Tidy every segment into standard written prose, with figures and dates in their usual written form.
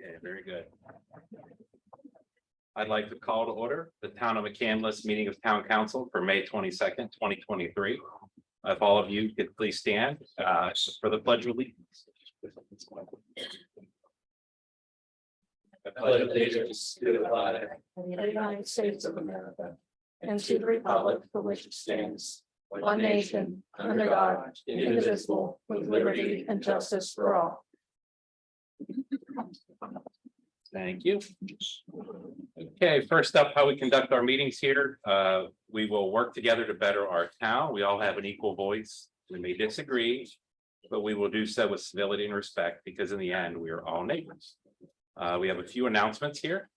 Okay, very good. I'd like to call to order the Town of McCandless meeting of Town Council for May 22nd, 2023. If all of you could please stand for the Pledge of Allegiance. I pledge allegiance to the flag of the United States of America and to the republic for which it stands, one nation, under God, indivisible, with liberty and justice for all. Thank you. Okay, first up, how we conduct our meetings here. We will work together to better our town. We all have an equal voice. We may disagree, but we will do so with civility and respect because in the end, we are all neighbors. We have a few announcements here.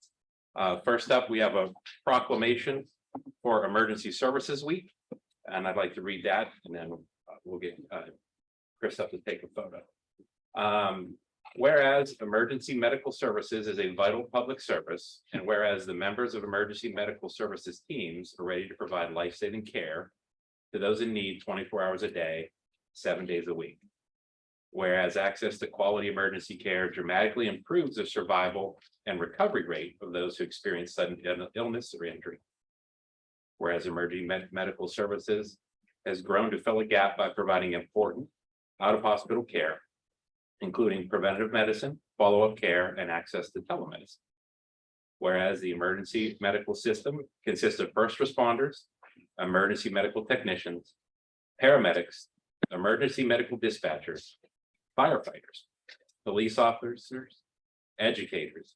First up, we have a proclamation for Emergency Services Week. And I'd like to read that and then we'll get Chris up to take a photo. Whereas emergency medical services is a vital public service, and whereas the members of emergency medical services teams are ready to provide life-saving care to those in need 24 hours a day, 7 days a week. Whereas access to quality emergency care dramatically improves the survival and recovery rate of those who experience sudden illness or injury. Whereas emergency medical services has grown to fill a gap by providing important out-of-hospital care, including preventative medicine, follow-up care, and access to telemedicine. Whereas the emergency medical system consists of first responders, emergency medical technicians, paramedics, emergency medical dispatchers, firefighters, police officers, educators,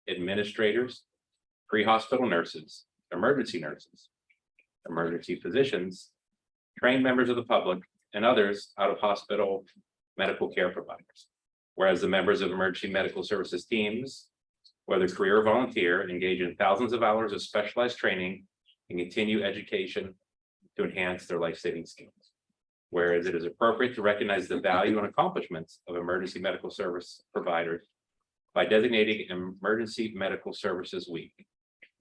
administrators, pre-hospital nurses, emergency physicians, trained members of the public, and others out of hospital medical care providers. Whereas the members of emergency medical services teams, whether career or volunteer, engage in thousands of hours of specialized training and continue education to enhance their life-saving skills. Whereas it is appropriate to recognize the value and accomplishments of emergency medical service providers by designating Emergency Medical Services Week.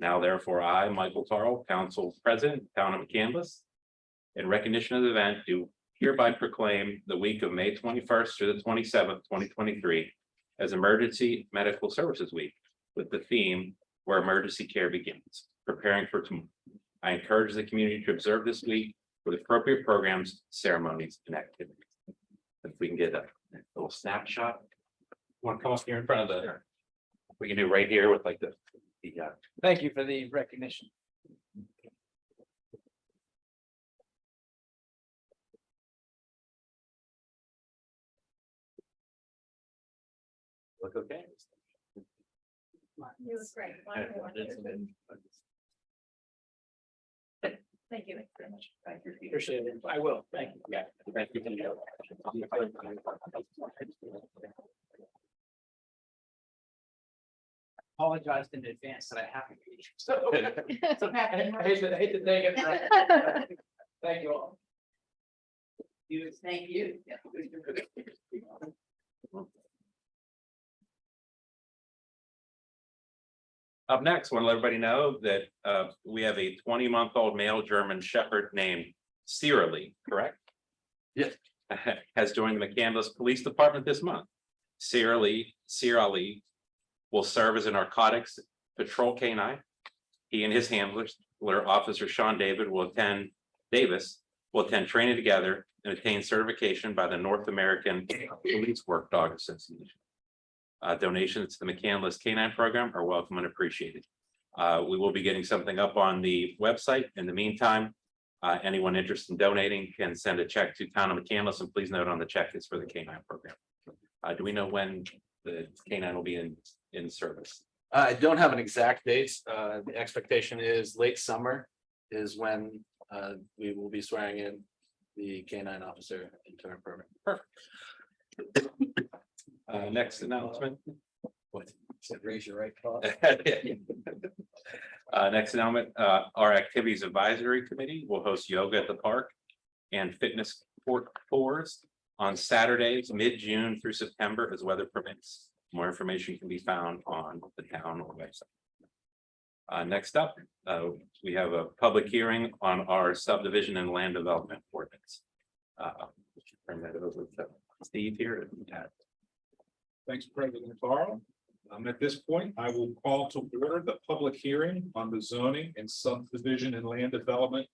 Now, therefore, I, Michael Tarl, Council President, Town of McCandless, in recognition of the event, do hereby proclaim the week of May 21st through the 27th, 2023, as Emergency Medical Services Week, with the theme where emergency care begins, preparing for tomorrow. I encourage the community to observe this week with appropriate programs, ceremonies, and activities. If we can get a little snapshot. Want to come up here in front of the, we can do right here with like the Thank you for the recognition. look okay. It was great. Thank you very much. Appreciate it. I will. Thank you. Yeah. Thank you. Apologize in advance that I haven't. So I hate to take it. Thank you all. Thank you. Up next, I want to let everybody know that we have a 20-month-old male German Shepherd named Sirali, correct? Yes. Has joined the McCandless Police Department this month. Sirali will serve as a narcotics patrol canine. He and his handler, Officer Sean Davis, will attend training together and attain certification by the North American Police Work Dog Association. Donations to the McCandless Canine Program are welcome and appreciated. We will be getting something up on the website. In the meantime, anyone interested in donating can send a check to Town of McCandless, and please note on the check it's for the Canine Program. Do we know when the canine will be in service? I don't have an exact date. The expectation is late summer is when we will be swearing in the canine officer into our program. Perfect. Next announcement. Raise your right paw. Next announcement, our Activities Advisory Committee will host yoga at the park and fitness tours on Saturdays, mid-June through September as weather permits. More information can be found on the town website. Next up, we have a public hearing on our subdivision and land development ordinance. Turn that over to Steve here. Thanks, President Barrow. At this point, I will call to order the public hearing on the zoning and subdivision and land development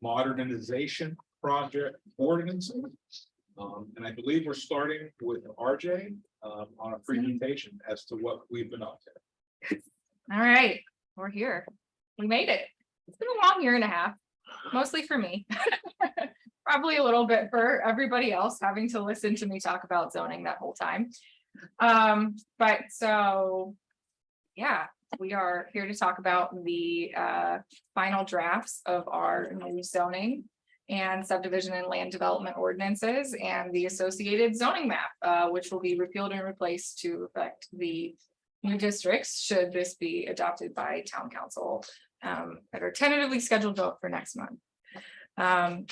modernization project ordinances. And I believe we're starting with RJ on a presentation as to what we've been up to. All right, we're here. We made it. It's been a long year and a half, mostly for me. Probably a little bit for everybody else having to listen to me talk about zoning that whole time. But so, yeah, we are here to talk about the final drafts of our new zoning and subdivision and land development ordinances and the associated zoning map, which will be repealed and replaced to affect the new districts, should this be adopted by town council, at our tentatively scheduled vote for next month.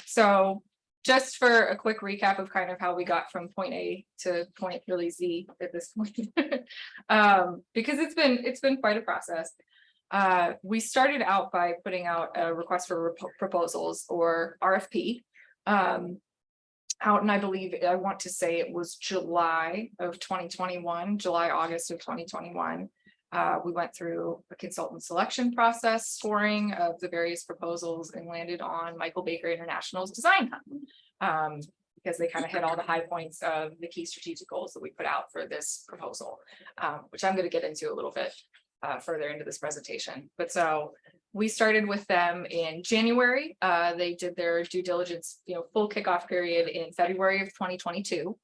So just for a quick recap of kind of how we got from point A to point really Z at this point, because it's been quite a process. We started out by putting out a request for proposals, or RFP, out, and I believe, I want to say it was July of 2021, August of 2021. We went through a consultant selection process, scoring of the various proposals, and landed on Michael Baker International's design hub. Because they kind of hit all the high points of the key strategic goals that we put out for this proposal, which I'm going to get into a little bit further into this presentation. But so we started with them in January. They did their due diligence, full kickoff period in February of 2022.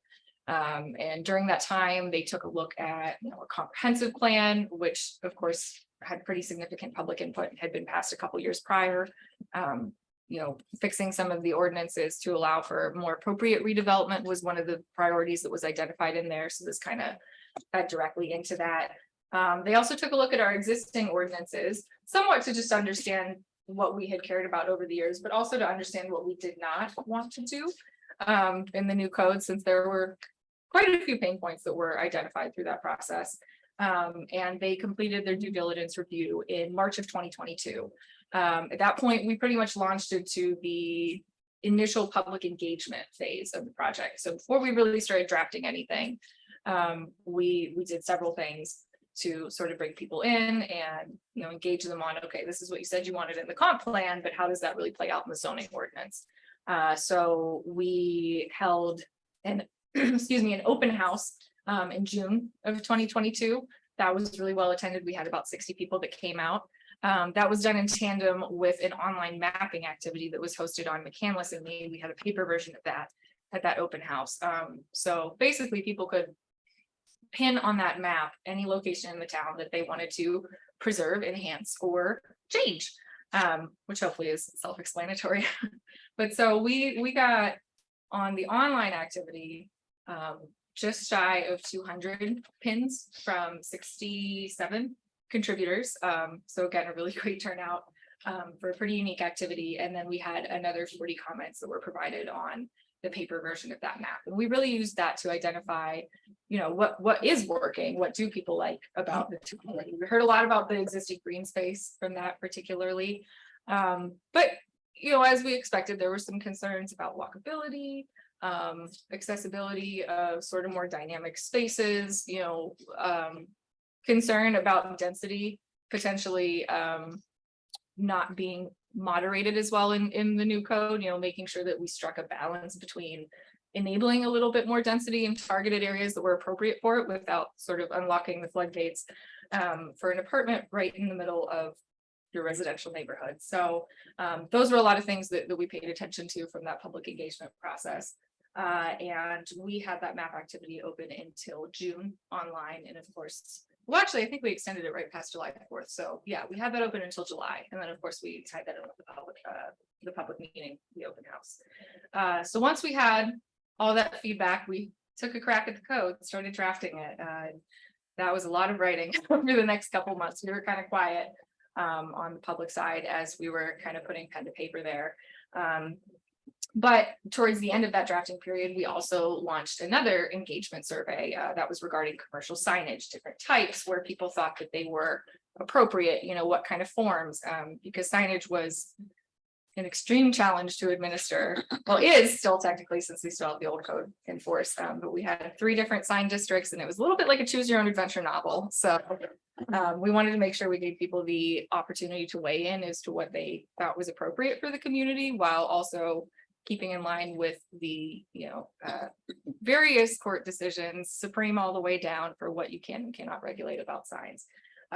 And during that time, they took a look at a comprehensive plan, which of course had pretty significant public input and had been passed a couple years prior. Fixing some of the ordinances to allow for more appropriate redevelopment was one of the priorities that was identified in there. So this kind of fed directly into that. They also took a look at our existing ordinances, somewhat to just understand what we had cared about over the years, but also to understand what we did not want to do in the new code, since there were quite a few pain points that were identified through that process. And they completed their due diligence review in March of 2022. At that point, we pretty much launched into the initial public engagement phase of the project. So before we really started drafting anything, we did several things to sort of bring people in and engage them on, okay, this is what you said you wanted in the comp plan, but how does that really play out in the zoning ordinance? So we held an an open house in June of 2022. That was really well attended. We had about 60 people that came out. That was done in tandem with an online mapping activity that was hosted on McCandless and me. We had a paper version of that at that open house. So basically people could pin on that map any location in the town that they wanted to preserve, enhance, or change, which hopefully is self-explanatory. But so we got on the online activity just shy of 200 pins from 67 contributors. So again, a really great turnout for a pretty unique activity. And then we had another 40 comments that were provided on the paper version of that map. And we really used that to identify, what is working, what do people like about the two. We heard a lot about the existing green space from that particularly. But, as we expected, there were some concerns about walkability, accessibility of sort of more dynamic spaces, concern about density potentially not being moderated as well in the new code, making sure that we struck a balance between enabling a little bit more density in targeted areas that were appropriate for it without sort of unlocking the floodgates for an apartment right in the middle of your residential neighborhood. So those were a lot of things that we paid attention to from that public engagement process. And we had that map activity open until June online. And of course, well, actually, I think we extended it right past July 4th. So yeah, we had that open until July. And then of course we tied that in with the public meeting, the open house. So once we had all that feedback, we took a crack at the code, started drafting it. That was a lot of writing over the next couple months. We were kind of quiet on the public side as we were kind of putting pen to paper there. But towards the end of that drafting period, we also launched another engagement survey that was regarding commercial signage, different types, where people thought that they were appropriate, what kind of forms, because signage was an extreme challenge to administer. Well, it is still technically, since we still have the old code in force, but we had 3 different sign districts and it was a little bit like a choose your own adventure novel. So we wanted to make sure we gave people the opportunity to weigh in as to what they thought was appropriate for the community, while also keeping in line with the, various court decisions, Supreme all the way down, for what you can and cannot regulate about signs.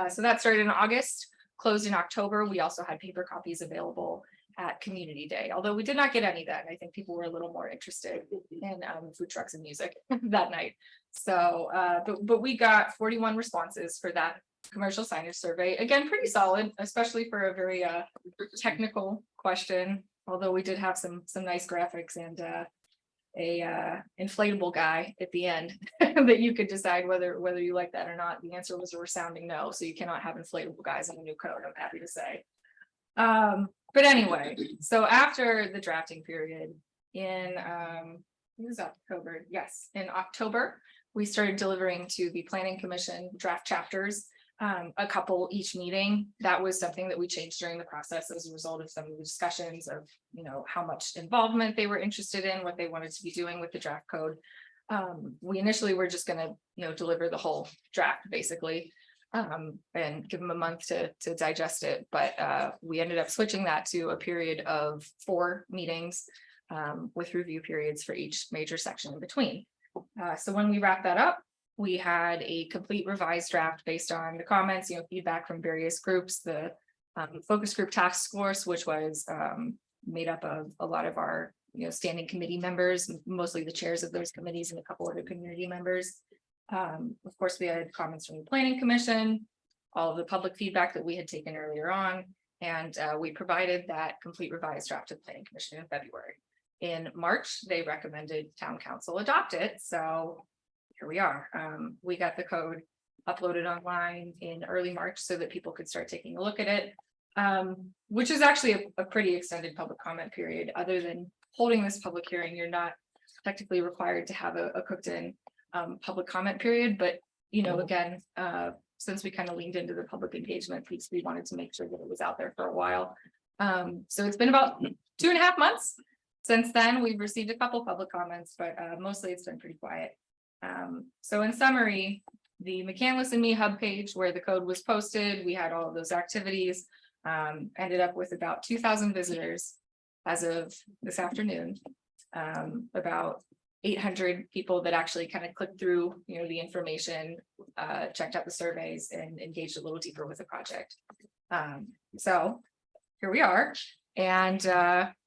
So that started in August, closed in October. We also had paper copies available at Community Day, although we did not get any then. I think people were a little more interested in food trucks and music that night. So, but we got 41 responses for that commercial signage survey. Again, pretty solid, especially for a very technical question. Although we did have some nice graphics and a inflatable guy at the end that you could decide whether you like that or not. The answer was a resounding no. So you cannot have inflatable guys in the new code, I'm happy to say. But anyway, so after the drafting period in it was October, yes, in October, we started delivering to the Planning Commission draft chapters, a couple each meeting. That was something that we changed during the process as a result of some of the discussions of, how much involvement they were interested in, what they wanted to be doing with the draft code. We initially were just gonna, deliver the whole draft basically, and give them a month to digest it. But we ended up switching that to a period of 4 meetings with review periods for each major section in between. So when we wrapped that up, we had a complete revised draft based on the comments, feedback from various groups, the focus group task force, which was made up of a lot of our standing committee members, mostly the chairs of those committees and a couple other community members. Of course, we had comments from the Planning Commission, all of the public feedback that we had taken earlier on, and we provided that complete revised draft to the Planning Commission in February. In March, they recommended Town Council adopt it, so here we are. We got the code uploaded online in early March so that people could start taking a look at it, which is actually a pretty extended public comment period. Other than holding this public hearing, you're not technically required to have a cooked-in public comment period, but again, since we kind of leaned into the public engagement piece, we wanted to make sure that it was out there for a while. So it's been about 2.5 months since then. We've received a couple public comments, but mostly it's been pretty quiet. So in summary, the McCandless and Me hub page where the code was posted, we had all of those activities, ended up with about 2,000 visitors as of this afternoon. About 800 people that actually kind of clicked through, the information, checked out the surveys and engaged a little deeper with the project. So here we are. And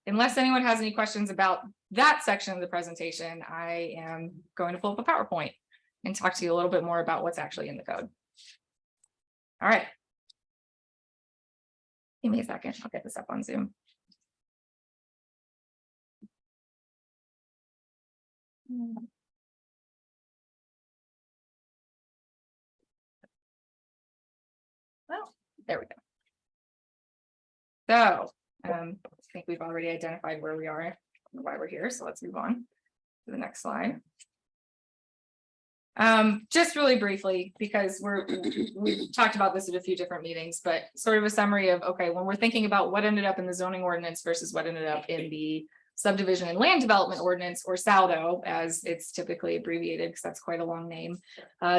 unless anyone has any questions about that section of the presentation, I am going to pull up a PowerPoint and talk to you a little bit more about what's actually in the code. All right. Give me a second. I'll get this up on Zoom. Well, there we go. So I think we've already identified where we are and why we're here. So let's move on to the next slide. Just really briefly, because we've talked about this at a few different meetings, but sort of a summary of, okay, when we're thinking about what ended up in the zoning ordinance versus what ended up in the subdivision and land development ordinance, or SALDO, as it's typically abbreviated, because that's quite a long name.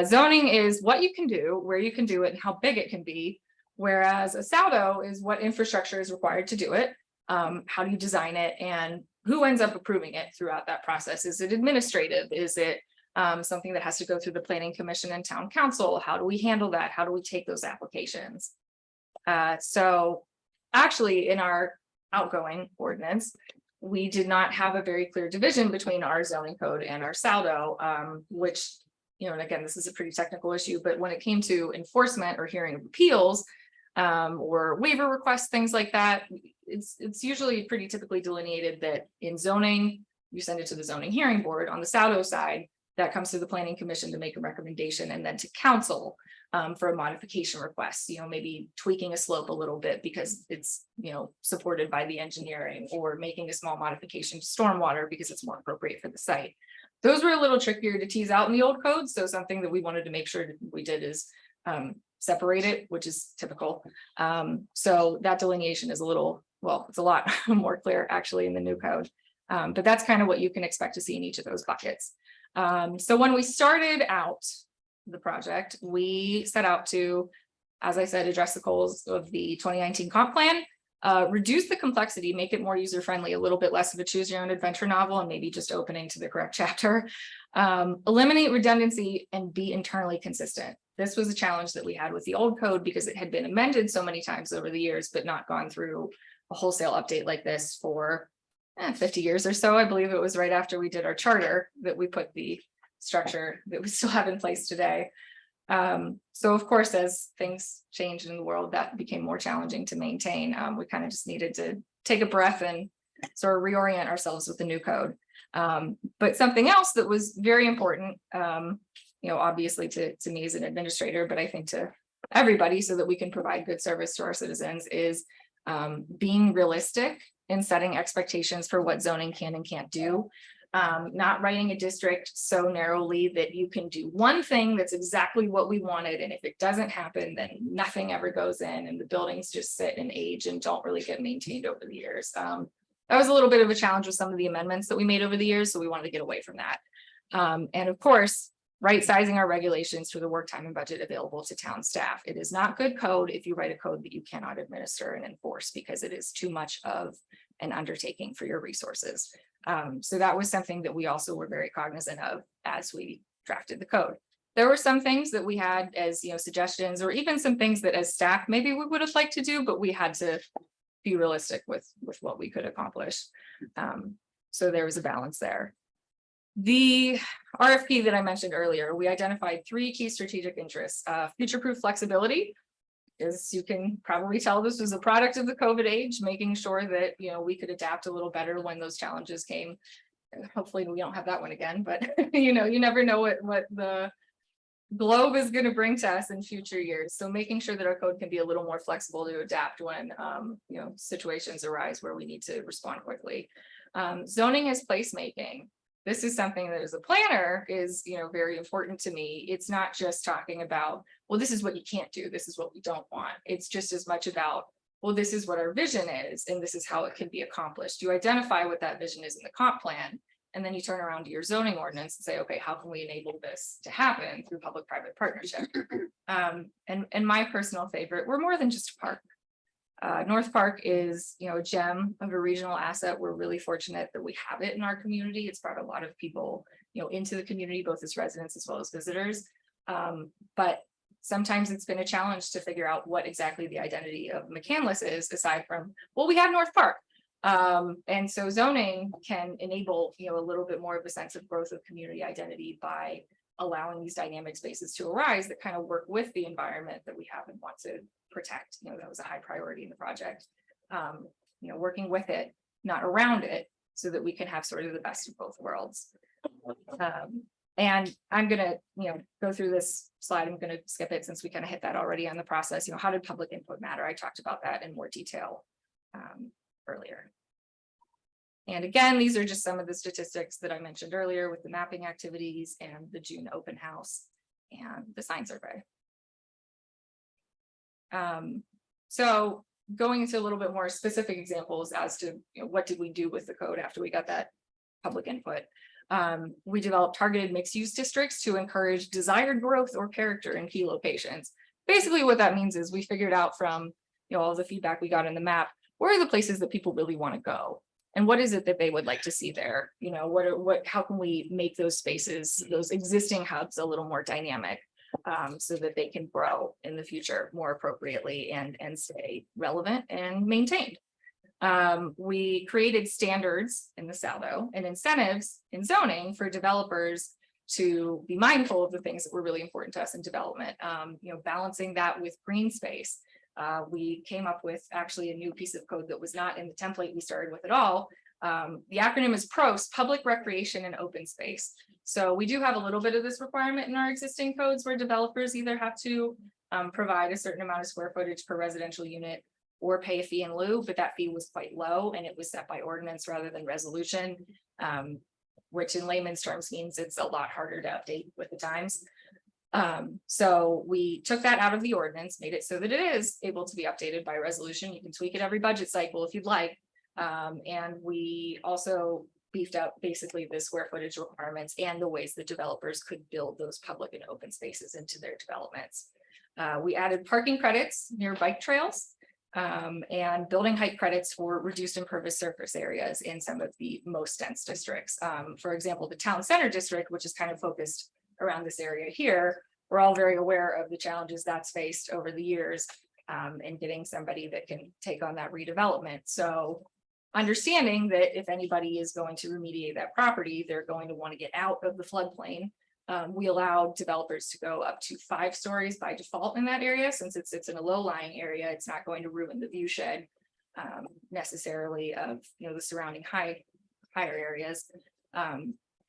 Zoning is what you can do, where you can do it, and how big it can be. Whereas a SALDO is what infrastructure is required to do it. How do you design it, and who ends up approving it throughout that process? Is it administrative? Is it something that has to go through the Planning Commission and Town Council? How do we handle that? How do we take those applications? So actually, in our outgoing ordinance, we did not have a very clear division between our zoning code and our SALDO, which, and again, this is a pretty technical issue, but when it came to enforcement or hearing of appeals, or waiver requests, things like that, it's usually pretty typically delineated that in zoning, you send it to the zoning hearing board. On the SALDO side, that comes to the Planning Commission to make a recommendation, and then to council for a modification request, maybe tweaking a slope a little bit because it's, supported by the engineering, or making a small modification to stormwater because it's more appropriate for the site. Those were a little trickier to tease out in the old code. So something that we wanted to make sure we did is separate it, which is typical. So that delineation is a little well, it's a lot more clear actually in the new code. But that's kind of what you can expect to see in each of those buckets. So when we started out the project, we set out to, as I said, address the goals of the 2019 comp plan, reduce the complexity, make it more user-friendly, a little bit less of a choose your own adventure novel and maybe just opening to the correct chapter, eliminate redundancy and be internally consistent. This was a challenge that we had with the old code because it had been amended so many times over the years, but not gone through a wholesale update like this for 50 years or so. I believe it was right after we did our charter that we put the structure that we still have in place today. So of course, as things changed in the world, that became more challenging to maintain. We kind of just needed to take a breath and sort of reorient ourselves with the new code. But something else that was very important, obviously to me as an administrator, but I think to everybody so that we can provide good service to our citizens is being realistic in setting expectations for what zoning can and can't do. Not writing a district so narrowly that you can do one thing that's exactly what we wanted. And if it doesn't happen, then nothing ever goes in and the buildings just sit and age and don't really get maintained over the years. That was a little bit of a challenge with some of the amendments that we made over the years. So we wanted to get away from that. And of course, right sizing our regulations for the work time and budget available to town staff. It is not good code if you write a code that you cannot administer and enforce because it is too much of an undertaking for your resources. So that was something that we also were very cognizant of as we drafted the code. There were some things that we had as suggestions, or even some things that as staff maybe we would have liked to do, but we had to be realistic with what we could accomplish. So there was a balance there. The RFP that I mentioned earlier, we identified 3 key strategic interests. Future-proof flexibility. As you can probably tell, this was a product of the COVID age, making sure that we could adapt a little better when those challenges came. Hopefully we don't have that one again, but you never know what the globe is going to bring to us in future years. So making sure that our code can be a little more flexible to adapt when situations arise where we need to respond quickly. Zoning is placemaking. This is something that as a planner is, very important to me. It's not just talking about, well, this is what you can't do. This is what we don't want. It's just as much about, well, this is what our vision is, and this is how it can be accomplished. You identify what that vision is in the comp plan, and then you turn around to your zoning ordinance and say, okay, how can we enable this to happen through public-private partnership? And my personal favorite, we're more than just a park. North Park is, a gem of a regional asset. We're really fortunate that we have it in our community. It's brought a lot of people, into the community, both as residents as well as visitors. But sometimes it's been a challenge to figure out what exactly the identity of McCandless is, aside from, well, we have North Park. And so zoning can enable, a little bit more of a sense of growth of community identity by allowing these dynamic spaces to arise that kind of work with the environment that we have and want to protect. That was a high priority in the project. Working with it, not around it, so that we can have sort of the best of both worlds. And I'm gonna, go through this slide. I'm gonna skip it since we kind of hit that already on the process. How did public input matter? I talked about that in more detail earlier. And again, these are just some of the statistics that I mentioned earlier with the mapping activities and the June open house and the sign survey. So going into a little bit more specific examples as to what did we do with the code after we got that public input. We developed targeted mixed-use districts to encourage desired growth or character in key locations. Basically what that means is we figured out from all the feedback we got in the map, where are the places that people really want to go? And what is it that they would like to see there? How can we make those spaces, those existing hubs, a little more dynamic so that they can grow in the future more appropriately and stay relevant and maintained? We created standards in the SALDO and incentives in zoning for developers to be mindful of the things that were really important to us in development, balancing that with green space. We came up with actually a new piece of code that was not in the template we started with at all. The acronym is PROS, Public Recreation and Open Space. So we do have a little bit of this requirement in our existing codes where developers either have to provide a certain amount of square footage per residential unit or pay a fee in lieu, but that fee was quite low and it was set by ordinance rather than resolution, which in layman's terms means it's a lot harder to update with the times. So we took that out of the ordinance, made it so that it is able to be updated by resolution. You can tweak it every budget cycle if you'd like. And we also beefed up basically the square footage requirements and the ways that developers could build those public and open spaces into their developments. We added parking credits near bike trails. And building height credits for reduced impervious surface areas in some of the most dense districts. For example, the town center district, which is kind of focused around this area here, we're all very aware of the challenges that's faced over the years in getting somebody that can take on that redevelopment. So understanding that if anybody is going to remediate that property, they're going to want to get out of the floodplain. We allowed developers to go up to 5 stories by default in that area, since it sits in a low-lying area. It's not going to ruin the view shed necessarily of the surrounding higher areas.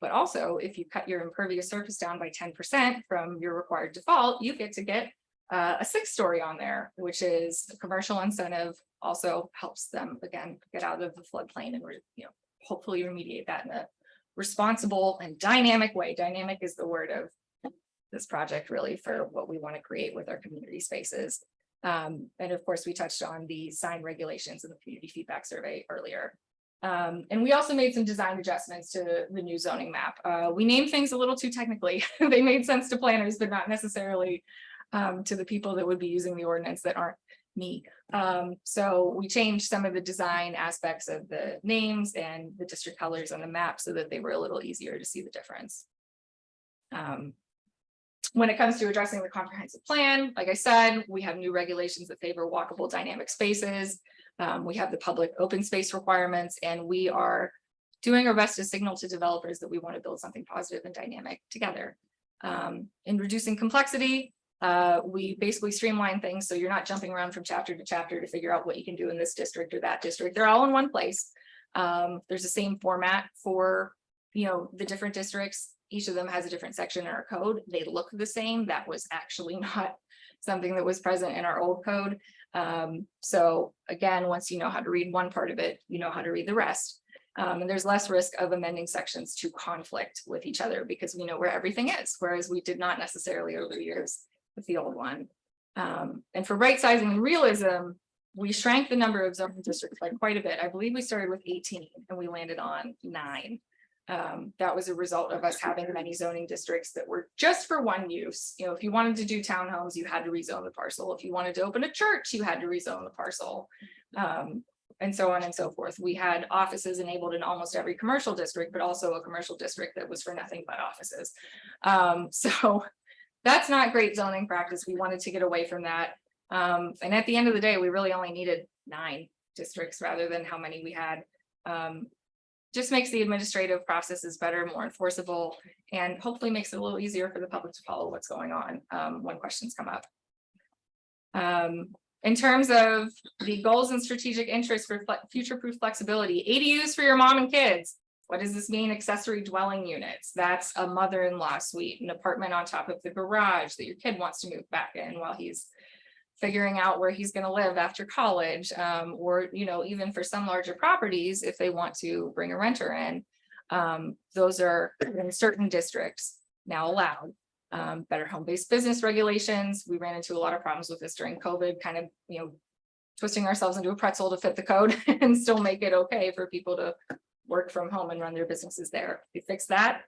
But also, if you cut your impervious surface down by 10% from your required default, you get to get a 6-story on there, which is a commercial incentive. Also helps them again get out of the floodplain and hopefully remediate that in a responsible and dynamic way. Dynamic is the word of this project really for what we want to create with our community spaces. And of course, we touched on the sign regulations in the community feedback survey earlier. And we also made some design adjustments to the new zoning map. We named things a little too technically. They made sense to planners, but not necessarily to the people that would be using the ordinance that aren't me. So we changed some of the design aspects of the names and the district colors on the map so that they were a little easier to see the difference. When it comes to addressing the comprehensive plan, like I said, we have new regulations that favor walkable dynamic spaces. We have the public open space requirements, and we are doing our best to signal to developers that we want to build something positive and dynamic together. In reducing complexity, we basically streamline things so you're not jumping around from chapter to chapter to figure out what you can do in this district or that district. They're all in one place. There's the same format for the different districts. Each of them has a different section in our code. They look the same. That was actually not something that was present in our old code. So again, once you know how to read one part of it, you know how to read the rest. And there's less risk of amending sections to conflict with each other because we know where everything is, whereas we did not necessarily over the years with the old one. And for right sizing and realism, we shrank the number of zoning districts by quite a bit. I believe we started with 18 and we landed on 9. That was a result of us having many zoning districts that were just for one use. If you wanted to do townhomes, you had to rezone the parcel. If you wanted to open a church, you had to rezone the parcel. And so on and so forth. We had offices enabled in almost every commercial district, but also a commercial district that was for nothing but offices. So that's not great zoning practice. We wanted to get away from that. And at the end of the day, we really only needed 9 districts rather than how many we had. Just makes the administrative processes better, more enforceable, and hopefully makes it a little easier for the public to follow what's going on when questions come up. In terms of the goals and strategic interests for future-proof flexibility, ADUs for your mom and kids. What does this mean? Accessory dwelling units. That's a mother-in-law suite, an apartment on top of the garage that your kid wants to move back in while he's figuring out where he's going to live after college, or even for some larger properties, if they want to bring a renter in, those are in certain districts now allowed. Better home-based business regulations. We ran into a lot of problems with this during COVID, kind of twisting ourselves into a pretzel to fit the code and still make it okay for people to work from home and run their businesses there. We fixed that.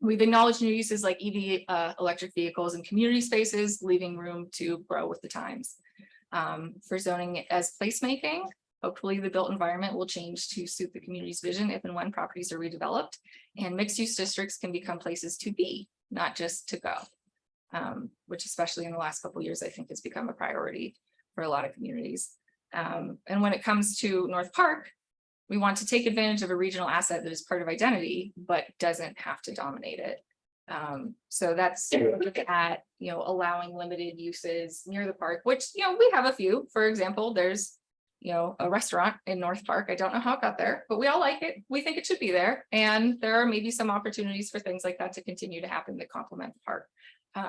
We've acknowledged new uses like EV electric vehicles and community spaces, leaving room to grow with the times. For zoning as placemaking, hopefully the built environment will change to suit the community's vision if and when properties are redeveloped, and mixed use districts can become places to be, not just to go, which especially in the last couple of years, I think has become a priority for a lot of communities. And when it comes to North Park, we want to take advantage of a regional asset that is part of identity, but doesn't have to dominate it. So that's look at, allowing limited uses near the park, which, we have a few. For example, there's, a restaurant in North Park. I don't know how it got there, but we all like it. We think it should be there. And there are maybe some opportunities for things like that to continue to happen that complement the park.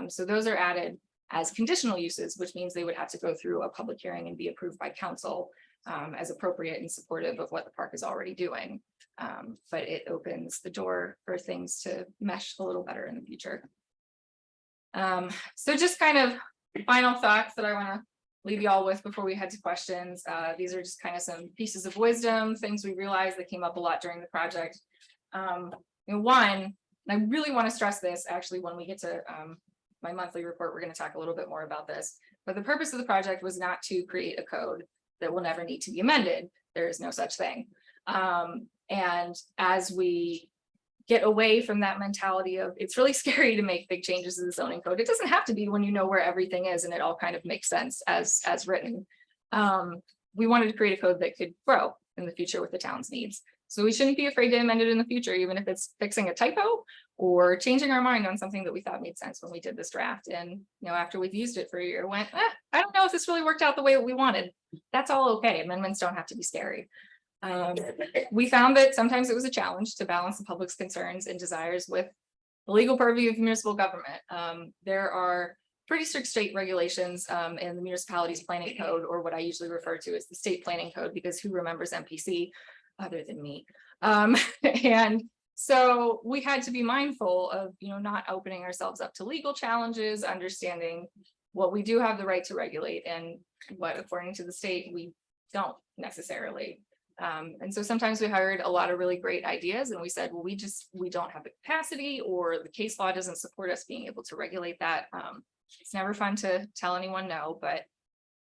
So those are added as conditional uses, which means they would have to go through a public hearing and be approved by council. As appropriate and supportive of what the park is already doing. But it opens the door for things to mesh a little better in the future. So just kind of final thoughts that I want to leave you all with before we head to questions. These are just kind of some pieces of wisdom, things we realized that came up a lot during the project. One, and I really want to stress this actually when we get to my monthly report, we're going to talk a little bit more about this. But the purpose of the project was not to create a code that will never need to be amended. There is no such thing. And as we get away from that mentality of it's really scary to make big changes to the zoning code, it doesn't have to be when you know where everything is and it all kind of makes sense as written. We wanted to create a code that could grow in the future with the town's needs. So we shouldn't be afraid to amend it in the future, even if it's fixing a typo or changing our mind on something that we thought made sense when we did this draft. And after we've used it for a year, went, I don't know if this really worked out the way that we wanted. That's all okay. Amendments don't have to be scary. We found that sometimes it was a challenge to balance the public's concerns and desires with the legal purview of municipal government. There are pretty strict state regulations in the municipality's planning code, or what I usually refer to as the state planning code, because who remembers MPC other than me? And so we had to be mindful of, not opening ourselves up to legal challenges, understanding what we do have the right to regulate and what, according to the state, we don't necessarily. And so sometimes we hired a lot of really great ideas and we said, well, we don't have the capacity, or the case law doesn't support us being able to regulate that. It's never fun to tell anyone no, but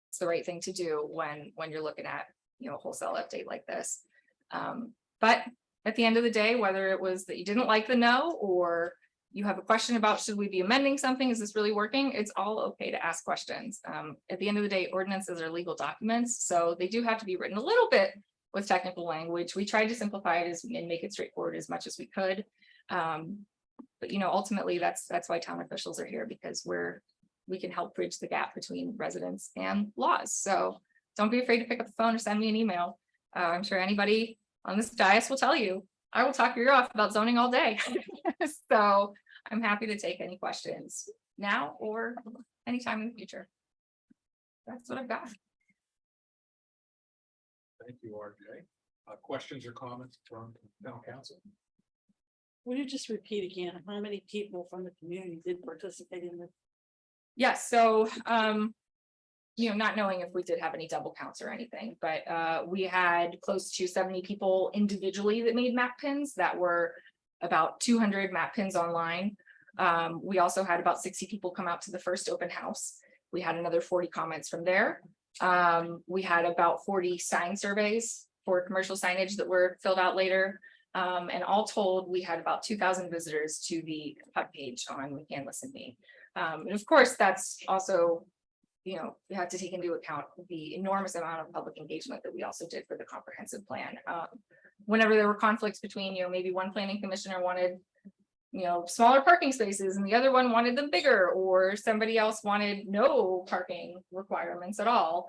it's the right thing to do when you're looking at, a wholesale update like this. But at the end of the day, whether it was that you didn't like the no, or you have a question about should we be amending something, is this really working? It's all okay to ask questions. At the end of the day, ordinances are legal documents, so they do have to be written a little bit with technical language. We tried to simplify it and make it straightforward as much as we could. But ultimately that's why town officials are here, because we can help bridge the gap between residents and laws. So don't be afraid to pick up the phone or send me an email. I'm sure anybody on this dais will tell you, I will talk your ear off about zoning all day. So I'm happy to take any questions now or anytime in the future. That's what I've got. Thank you, RJ. Questions or comments from town council? Would you just repeat again, how many people from the community did participate in this? Yes, so not knowing if we did have any double counts or anything, but we had close to 70 people individually that made map pins. That were about 200 map pins online. We also had about 60 people come out to the first open house. We had another 40 comments from there. We had about 40 sign surveys for commercial signage that were filled out later. And all told, we had about 2,000 visitors to the hub page on We Can Listen Me. And of course, that's also, we have to take into account the enormous amount of public engagement that we also did for the comprehensive plan. Whenever there were conflicts between, maybe one planning commissioner wanted, smaller parking spaces and the other one wanted them bigger, or somebody else wanted no parking requirements at all.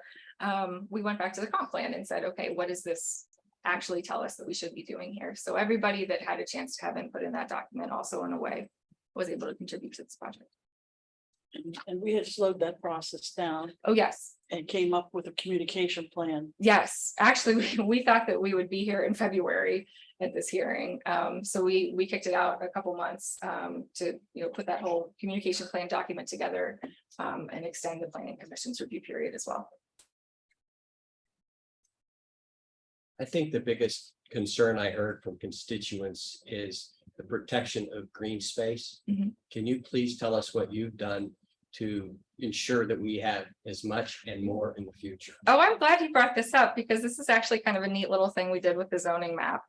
We went back to the comp plan and said, okay, what does this actually tell us that we should be doing here? So everybody that had a chance to have input in that document also in a way was able to contribute to this project. And we had slowed that process down Oh, yes. and came up with a communication plan. Yes, actually, we thought that we would be here in February at this hearing. So we kicked it out a couple months to put that whole communication plan document together and extend the planning commission's review period as well. I think the biggest concern I heard from constituents is the protection of green space. Mhm. Can you please tell us what you've done to ensure that we have as much and more in the future? Oh, I'm glad you brought this up, because this is actually kind of a neat little thing we did with the zoning map.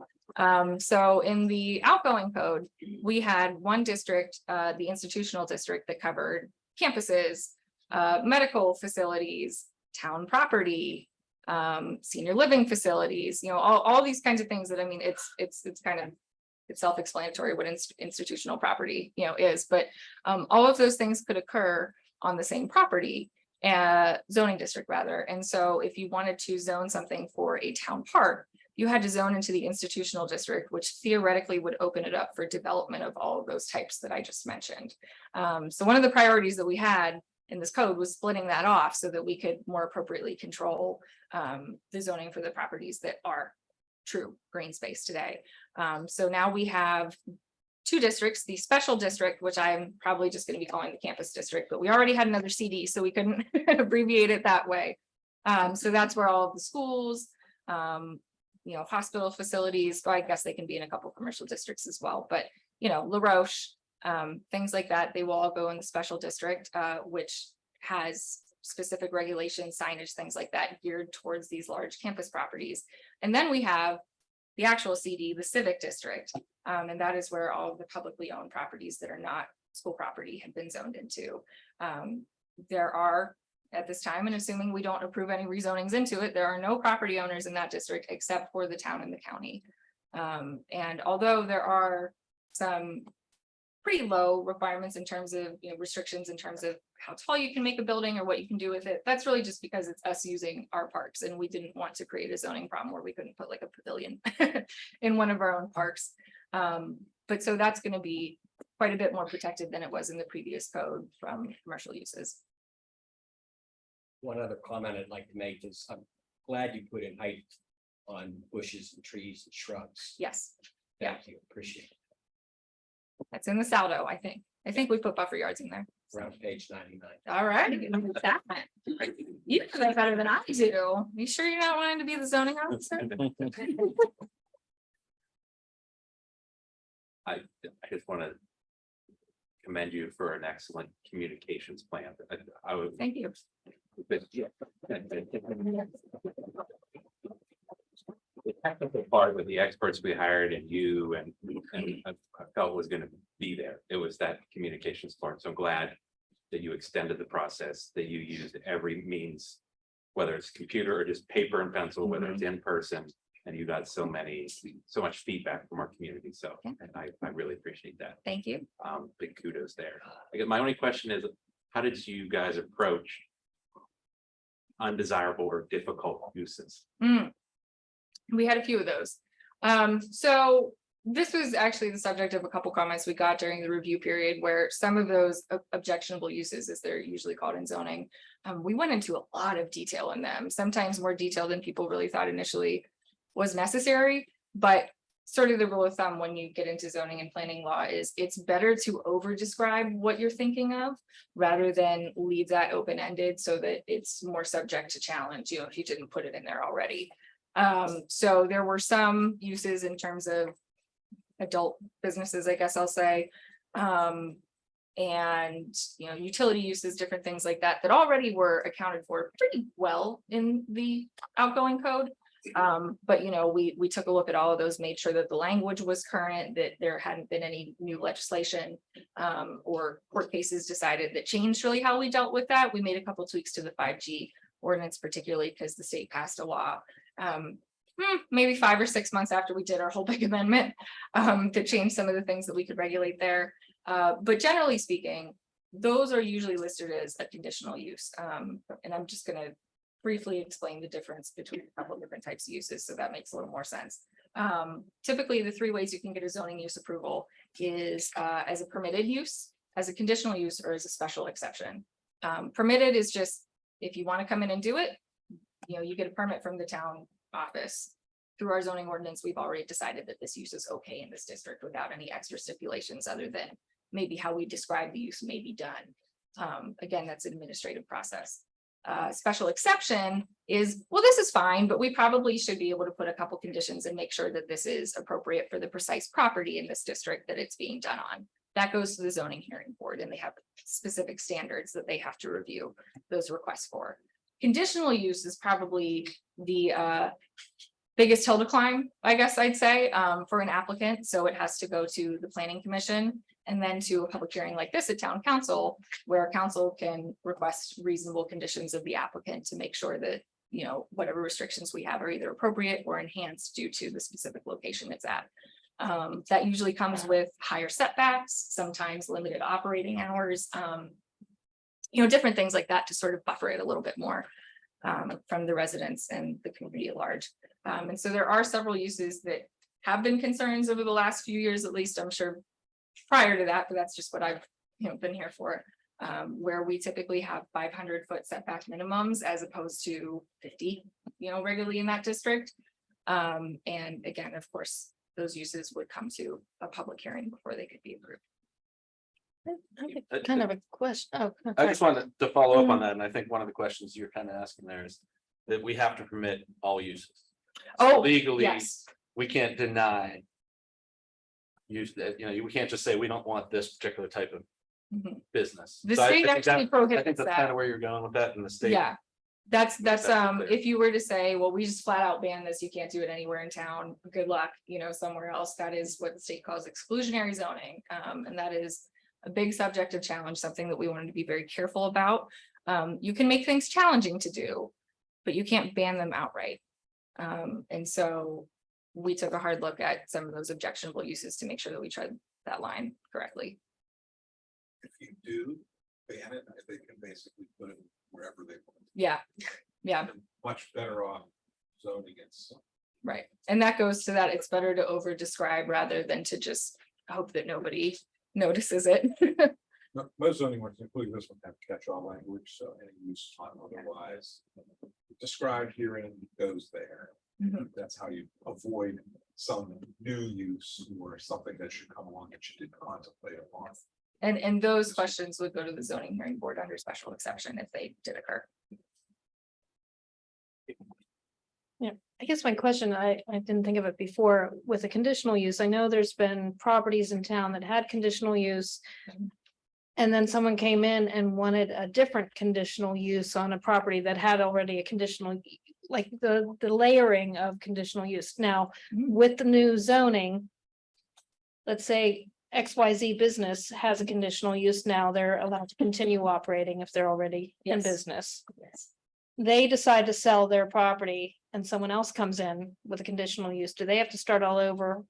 So in the outgoing code, we had one district, the institutional district, that covered campuses, medical facilities, town property, senior living facilities, all these kinds of things that, it's kind of, it's self-explanatory what institutional property, is, but all of those things could occur on the same property, zoning district rather. And so if you wanted to zone something for a town park, you had to zone into the institutional district, which theoretically would open it up for development of all of those types that I just mentioned. So one of the priorities that we had in this code was splitting that off so that we could more appropriately control the zoning for the properties that are true green space today. So now we have two districts, the special district, which I'm probably just going to be calling the campus district, but we already had another CD, so we couldn't abbreviate it that way. So that's where all of the schools, hospital facilities, so I guess they can be in a couple commercial districts as well, but La Roche, things like that, they will all go in the special district, which has specific regulations, signage, things like that geared towards these large campus properties. And then we have the actual CD, the civic district, and that is where all of the publicly owned properties that are not school property have been zoned into. There are, at this time, and assuming we don't approve any rezonings into it, there are no property owners in that district except for the town and the county. And although there are some pretty low requirements in terms of, restrictions in terms of how tall you can make a building or what you can do with it, that's really just because it's us using our parks, and we didn't want to create a zoning problem where we couldn't put like a pavilion in one of our own parks. But so that's going to be quite a bit more protected than it was in the previous code from commercial uses. One other comment I'd like to make is I'm glad you put in height on bushes and trees and shrubs. Yes, Thank you, appreciate it. that's in the Saldo, I think. I think we put buffer yards in there. Around page 99. All right. You know that better than I do. You sure you're not wanting to be the zoning officer? I just want to commend you for an excellent communications plan. I would. Thank you. The technical part with the experts we hired and you and I felt was going to be there. It was that communications part. So I'm glad that you extended the process, that you used every means, whether it's computer or just paper and pencil, whether it's in person, and you got so much feedback from our community. So I really appreciate that. Thank you. Big kudos there. I guess my only question is, how did you guys approach undesirable or difficult uses? We had a few of those. So this was actually the subject of a couple comments we got during the review period, where some of those objectionable uses, as they're usually called in zoning, we went into a lot of detail in them, sometimes more detail than people really thought initially was necessary. But sort of the rule of thumb when you get into zoning and planning law is it's better to over describe what you're thinking of rather than leave that open-ended so that it's more subject to challenge, if you didn't put it in there already. So there were some uses in terms of adult businesses, I guess I'll say, and utility uses, different things like that already were accounted for pretty well in the outgoing code. But we took a look at all of those, made sure that the language was current, that there hadn't been any new legislation or court cases decided that changed really how we dealt with that. We made a couple tweaks to the 5G ordinance, particularly because the state passed a law maybe 5 or 6 months after we did our whole big amendment to change some of the things that we could regulate there. But generally speaking, those are usually listed as a conditional use. And I'm just going to briefly explain the difference between a couple of different types of uses, so that makes a little more sense. Typically, the 3 ways you can get a zoning use approval is as a permitted use, as a conditional use, or as a special exception. Permitted is just if you want to come in and do it, you get a permit from the town office. Through our zoning ordinance, we've already decided that this use is okay in this district without any extra stipulations other than maybe how we describe the use may be done. Again, that's an administrative process. Special exception is, well, this is fine, but we probably should be able to put a couple conditions and make sure that this is appropriate for the precise property in this district that it's being done on. That goes to the zoning hearing board, and they have specific standards that they have to review those requests for. Conditional use is probably the biggest hill to climb, I guess I'd say, for an applicant. So it has to go to the planning commission and then to a public hearing like this at town council, where council can request reasonable conditions of the applicant to make sure that, whatever restrictions we have are either appropriate or enhanced due to the specific location it's at. That usually comes with higher setbacks, sometimes limited operating hours, different things like that to sort of buffer it a little bit more from the residents and the community at large. And so there are several uses that have been concerns over the last few years, at least. I'm sure prior to that, but that's just what I've been here for, where we typically have 500-foot setback minimums as opposed to 50, regularly in that district. And again, of course, those uses would come to a public hearing before they could be approved. I have kind of a question. Oh, I just wanted to follow up on Mhm. that, and I think one of the questions you're kind of asking there is that we have to permit all uses. Oh, Legally, yes. we can't deny use that, we can't just say we don't want this particular type of Mhm. business. The So I state think actually I think prohibits that's kind of that. where you're going with that in the state. Yeah. That's, That's clear. if you were to say, well, we just flat out ban this, you can't do it anywhere in town, good luck, somewhere else. That is what the state calls exclusionary zoning. And that is a big subject of challenge, something that we wanted to be very careful about. You can make things challenging to do, but you can't ban them outright. And so we took a hard look at some of those objectionable uses to make sure that we tried that line correctly. If you do ban it, they can basically put it wherever they want. Yeah, yeah. Much better off zoning it. Right, and that goes to that, it's better to over describe rather than to just hope that nobody notices it. Most zoning words, including this one, have catch-all language, so any use on otherwise described herein goes there. Mhm. That's how you avoid some new use or something that should come along that you didn't contemplate upon. And those questions would go to the zoning hearing board under special exception if they did occur. I guess my question, I didn't think of it before, with a conditional use, I know there's been properties in town that had conditional use. And then someone came in and wanted a different conditional use on a property that had already a conditional, like the layering of conditional use. Now, Mhm. with the new zoning. Let's say XYZ business has a conditional use now, they're allowed to continue operating if they're already in Yes. business. They decide to sell their property and someone else comes in with a conditional use, do they have to start all over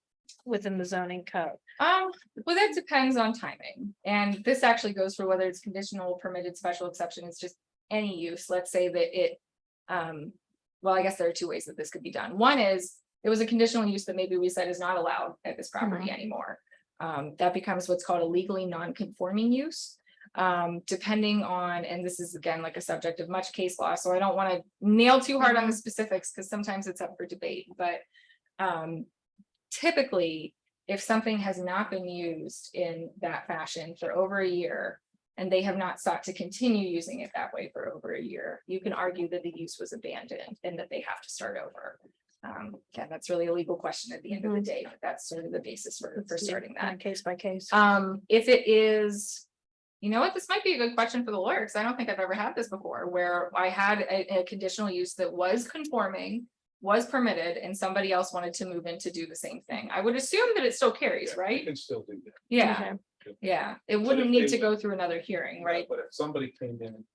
within the zoning code? Well, that depends on timing, and this actually goes for whether it's conditional, permitted, special exception, it's just any use, let's say that it. Well, I guess there are two ways that this could be done. One is, it was a conditional use that maybe we said is not allowed at this property anymore. That becomes what's called a legally non-conforming use. Depending on, and this is again like a subject of much case law, so I don't want to nail too hard on the specifics because sometimes it's up for debate, but. Typically, if something has not been used in that fashion for over a year. And they have not sought to continue using it that way for over a year, you can argue that the use was abandoned and that they have to start over. Again, that's really a legal question at the end of the day, but that's sort of the basis for starting that. Case by case. If it is, you know what, this might be a good question for the lawyer, because I don't think I've ever had this before, where I had a conditional use that was conforming, was permitted, and somebody else wanted to move in to do the same thing. I would assume that it still carries, You right? can still do that. Yeah, Okay. yeah, it But wouldn't if need they- to go through another hearing, right? But if somebody came in.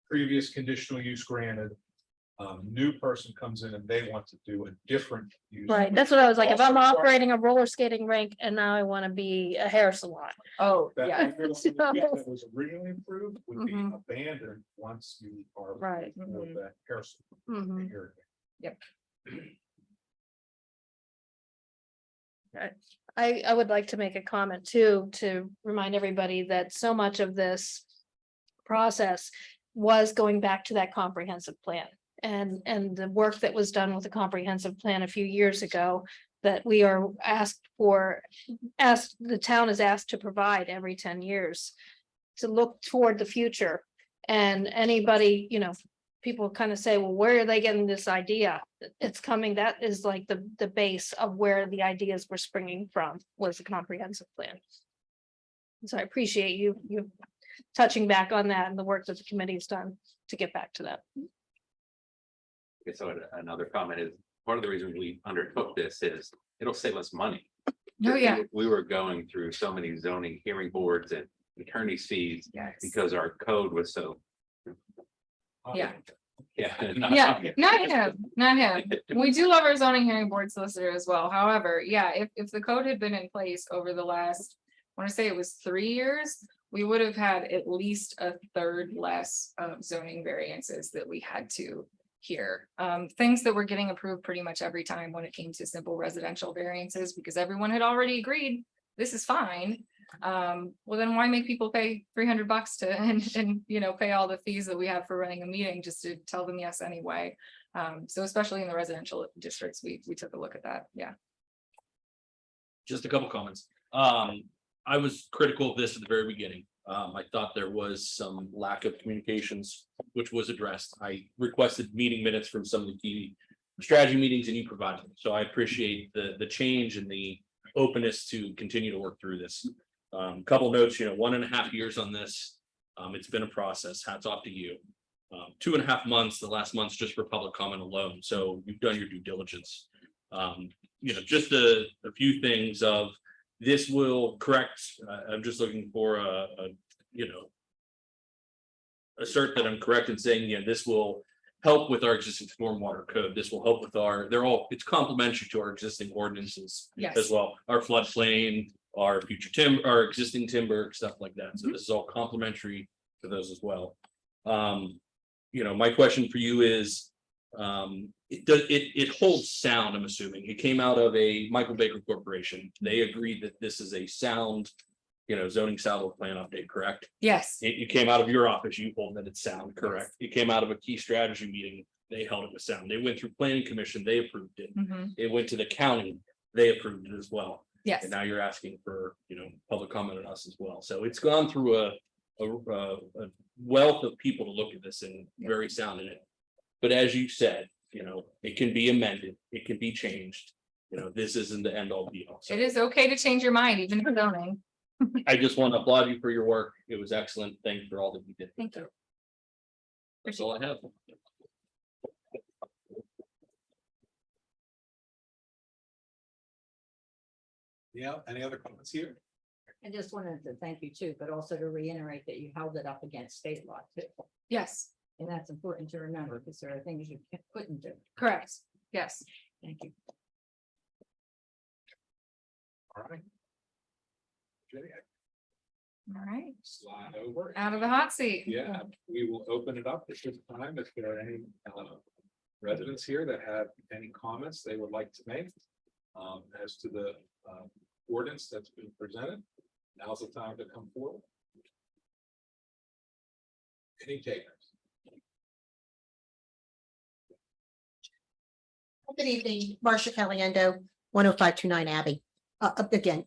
Previous conditional use granted. New person comes in and they want to do a different use. Right, that's what I was like, if I'm Also, operating a roller skating rink and now I want to be a hair salon. Oh, That yeah, that was originally approved would be Mhm. abandoned once you are. Right. For Mhm. that hair salon Mhm. area. I would like to make a comment too, to remind everybody that so much of this process was going back to that comprehensive plan. And the work that was done with the comprehensive plan a few years ago, that we are the town is asked to provide every 10 years. To look toward the future, and anybody, people kind of say, well, where are they getting this idea? It's coming, that is like the base of where the ideas were springing from, was the comprehensive plan. So I appreciate you touching back on that and the work that the committee has done to get back to that. Okay, so another comment is, part of the reason we undertook this is, it'll save us money. oh, yeah, We were going through so many zoning hearing boards and attorney's fees yes. because our code was so. Yeah. Yeah. Yeah, not him. We do love our zoning hearing board solicitor as well. However, yeah, if the code had been in place over the last, I want to say it was 3 years, we would have had at least a third less of zoning variances that we had to hear. Things that were getting approved pretty much every time when it came to simple residential variances, because everyone had already agreed, this is fine. Well, then why make people pay $300 to and pay all the fees that we have for running a meeting just to tell them yes anyway? So especially in the residential districts, we took a look at that, yeah. Just a couple comments. I was critical of this at the very beginning. I thought there was some lack of communications, which was addressed. I requested meeting minutes from some of the key strategy meetings and you provided them. So I appreciate the change and the openness to continue to work through this. Couple notes, 1.5 years on this. It's been a process. Hats off to you. 2.5 months, the last month's just for public comment alone. So you've done your due diligence. Just a few things of this will correct. I'm just looking for assert that I'm correct in saying, this will help with our existing stormwater code. This will help with it's complementary to our existing ordinances as Yes, well. Our floodplain, our future timber, our existing timber, stuff like that. So this is all complementary to those as well. My question for you is, it holds sound, I'm assuming. It came out of a Michael Baker Corporation. They agreed that this is a sound, zoning salvo plan update, correct? yes, It came out of your office, you hold that it's sound, correct? It came out of a key strategy meeting, they held it was sound. They went through planning commission, they approved it. mhm, It went to the county, they approved it as well. yes, And now you're asking for, public comment on us as well. So it's gone through a wealth of people to look at this and very sound in it. But as you said, it can be amended, it can be changed. This isn't the end all be all. So it is okay to change your mind, even in zoning. I just want to applaud you for your work. It was excellent. Thanks for all that you did. Thank you. That's all I have. Yeah, any other comments here? I just wanted to thank you too, but also to reiterate that you held it up against state law too. Yes, And that's important to remember because there are things you couldn't do. correct, yes. Thank you. All right. Jenny, All right, slide over. out of the hot seat. Yeah, we will open it up at this time. If there are any residents here that have any comments they would like to make as to the ordinance that's been presented, now's the time to come forward. Any takers? Good evening, Marcia Caliendo, 10529 Abbey. Again,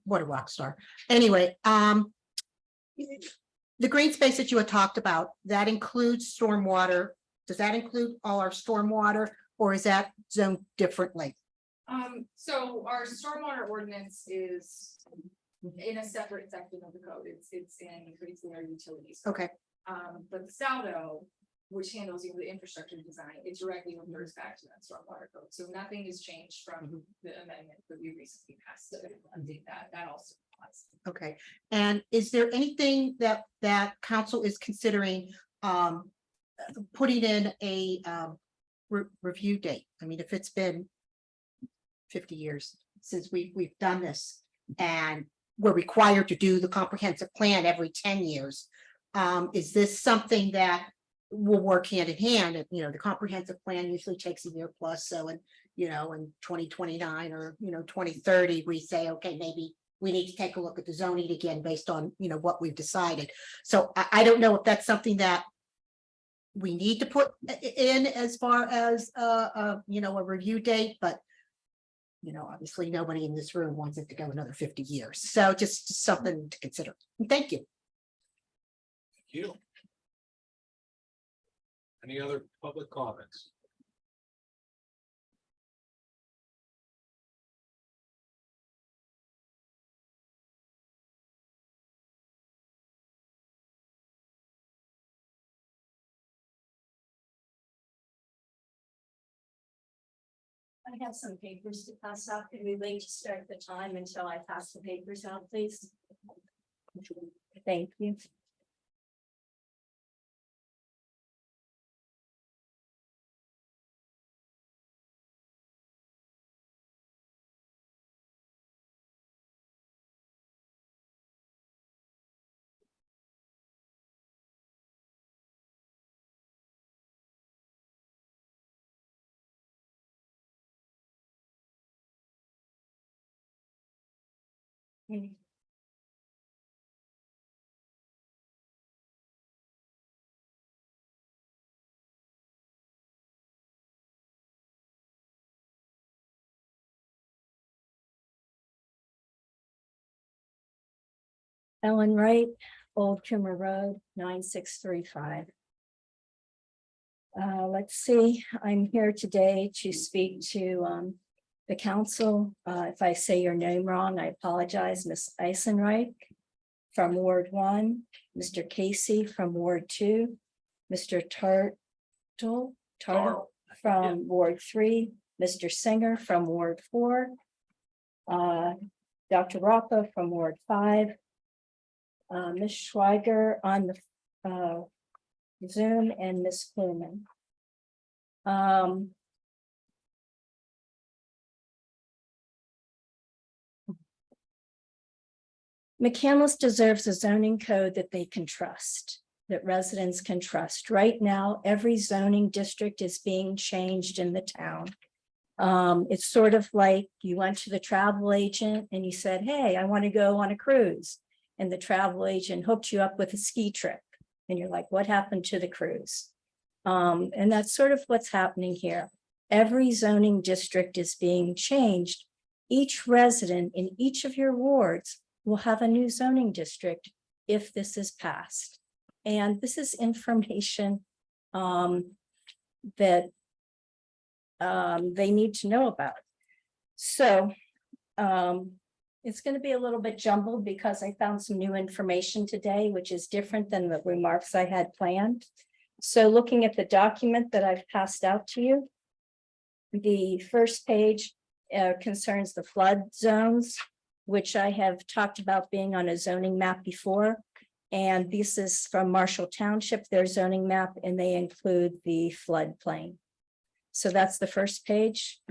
what a rock star. Anyway, the green space that you had talked about, that includes stormwater. Does that include all our stormwater or is that zoned differently? So our stormwater ordinance is in a separate section of the code. It's in basically our utilities. Okay, But the Saldo, which handles the infrastructure design, it directly refers back to that stormwater code. So nothing has changed from the amendment that we recently passed. So I think that also applies. okay. And is there anything that council is considering putting in a review date? I mean, if it's been 50 years since we've done this and we're required to do the comprehensive plan every 10 years. Is this something that will work hand in hand? And, the comprehensive plan usually takes a year plus. So in 2029 or, 2030, we say, okay, maybe we need to take a look at the zoning again based on, what we've decided. So I don't know if that's something that we need to put in as far as, a review date, but obviously nobody in this room wants it to go another 50 years. So just something to consider. Thank you. Thank you. Any other public comments? I have some papers to pass out. Can we wait to start the time until I pass the papers out, please? Thank you. Ellen Wright, Old Trimmer Road, 9635. Let's see, I'm here today to speak to the council. If I say your name wrong, I apologize. Miss Eisenreich from Ward 1, Mr. Casey from Ward 2, Mr. Tartle from Ward 3, Mr. Singer from Ward 4, Dr. Rocco from Ward 5, Ms. Schweiger on the Zoom, and Ms. Coleman. McCandless deserves a zoning code that they can trust, that residents can trust. Right now, every zoning district is being changed in the town. It's sort of like you went to the travel agent and you said, hey, I want to go on a cruise. And the travel agent hooked you up with a ski trip. And you're like, what happened to the cruise? And that's sort of what's happening here. Every zoning district is being changed. Each resident in each of your wards will have a new zoning district if this is passed. And this is information that they need to know about. So it's going to be a little bit jumbled because I found some new information today, which is different than the remarks I had planned. So looking at the document that I've passed out to you, the first page concerns the flood zones, which I have talked about being on a zoning map before. And this is from Marshall Township, their zoning map, and they include the floodplain. So that's the first page.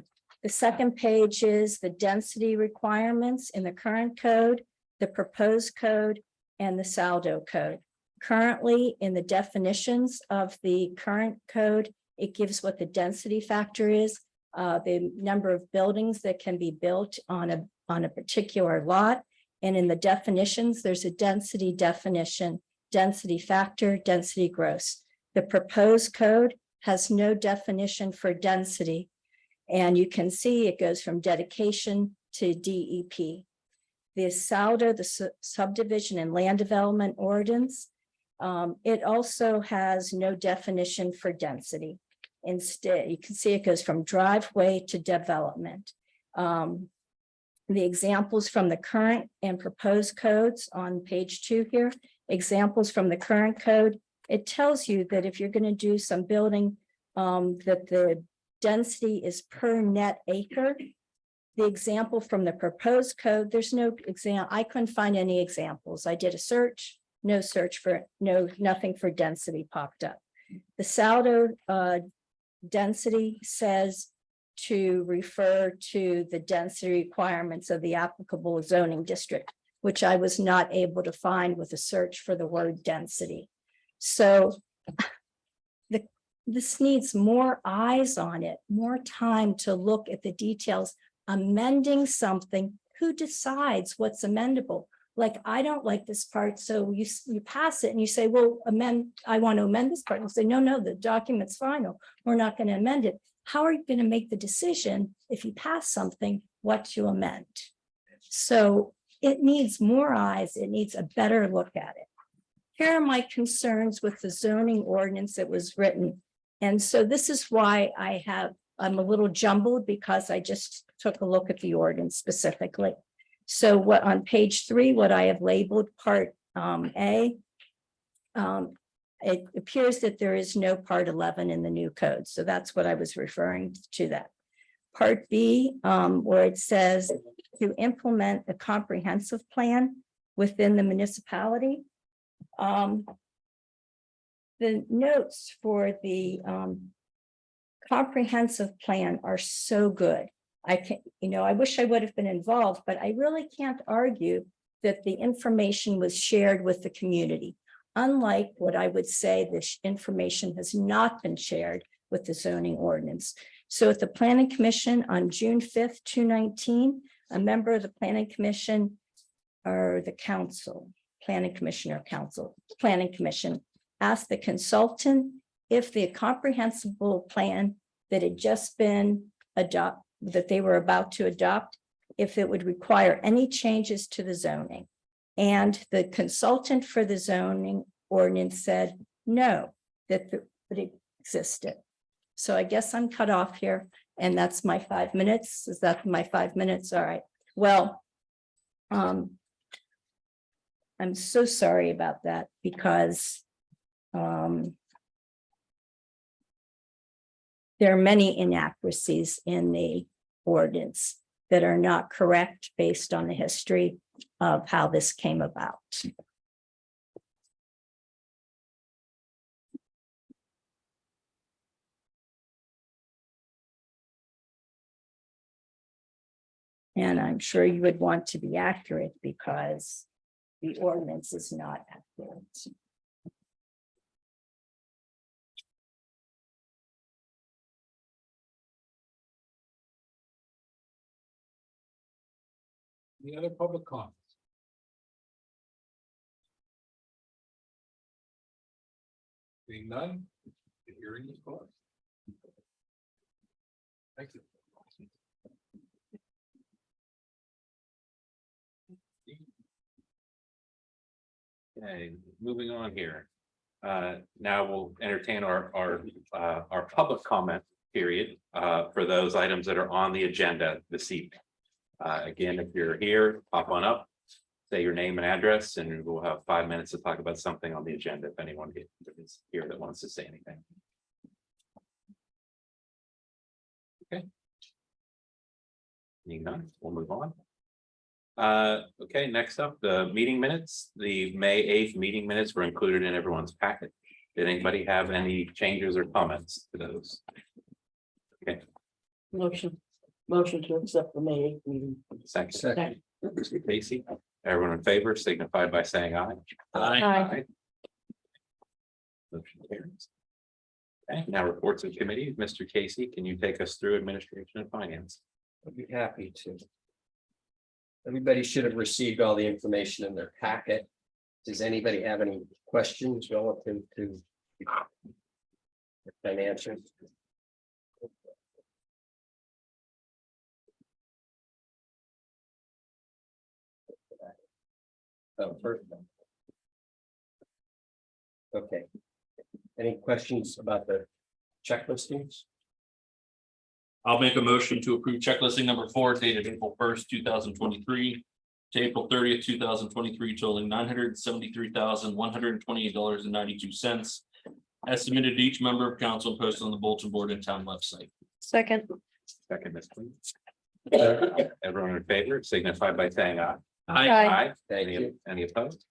The second page is the density requirements in the current code, the proposed code, and the Saldo code. Currently, in the definitions of the current code, it gives what the density factor is, the number of buildings that can be built on a particular lot. And in the definitions, there's a density definition, density factor, density gross. The proposed code has no definition for density. And you can see it goes from dedication to DEP. The Saldo, the subdivision and land development ordinance, it also has no definition for density. Instead, you can see it goes from driveway to development. The examples from the current and proposed codes on page 2 here, examples from the current code, it tells you that if you're going to do some building, that the density is per net acre. The example from the proposed code, there's no example. I couldn't find any examples. I did a search, no search for, nothing for density popped up. The Saldo density says to refer to the density requirements of the applicable zoning district, which I was not able to find with a search for the word density. So this needs more eyes on it, more time to look at the details. Amending something, who decides what's amendable? Like, I don't like this part, so you pass it and you say, well, I want to amend this part. And say, no, the document's final. We're not going to amend it. How are you going to make the decision if you pass something, what to amend? So it needs more eyes. It needs a better look at it. Here are my concerns with the zoning ordinance that was written. And so this is why I'm a little jumbled, because I just took a look at the ordinance specifically. So what on page 3, what I have labeled part A, it appears that there is no part 11 in the new code. So that's what I was referring to that. Part B, where it says to implement a comprehensive plan within the municipality. The notes for the comprehensive plan are so good. I wish I would have been involved, but I really can't argue that the information was shared with the community. Unlike what I would say, this information has not been shared with the zoning ordinance. So at the Planning Commission on June 5th, 2019, a member of the Planning Commission or the council, Planning Commission or council, Planning Commission asked the consultant if the comprehensible plan that had just been adopted, that they were about to adopt, if it would require any changes to the zoning. And the consultant for the zoning ordinance said, no, that it existed. So I guess I'm cut off here, and that's my 5 minutes. Is that my 5 minutes? All right, well. I'm so sorry about that because there are many inaccuracies in the ordinance that are not correct based on the history of how this came about. And I'm sure you would want to be accurate because the ordinance is not accurate. Any other public comments? Being none, the hearing is closed. Thank you. Okay, moving on here. Now we'll entertain our public comment period for those items that are on the agenda this evening. Again, if you're here, pop on up, say your name and address, and we'll have 5 minutes to talk about something on the agenda if anyone is here that wants to say anything. Okay. Seeing none, we'll move on. Okay, next up, the meeting minutes. The May 8th meeting minutes were included in everyone's packet. Did anybody have any changes or comments to those? Okay, Motion to accept the May 8th meeting. second. Mr. Casey, everyone in favor signify by saying aye. Aye. Motion carries. Okay, now reports of committees. Mr. Casey, can you take us through administration and finance? I'd be happy to. Everybody should have received all the information in their packet. Does anybody have any questions relative to the financials? Oh, first. Okay. Any questions about the checklistings? I'll make a motion to approve checklisting number 4 dated April 1st, 2023 to April 30th, 2023, totaling $973,128.92. As submitted to each member of council and posted on the bulletin board and town website. Second. Second, Ms. Queen. Everyone in favor signify by saying aye. Aye. Thank you. Any opposed?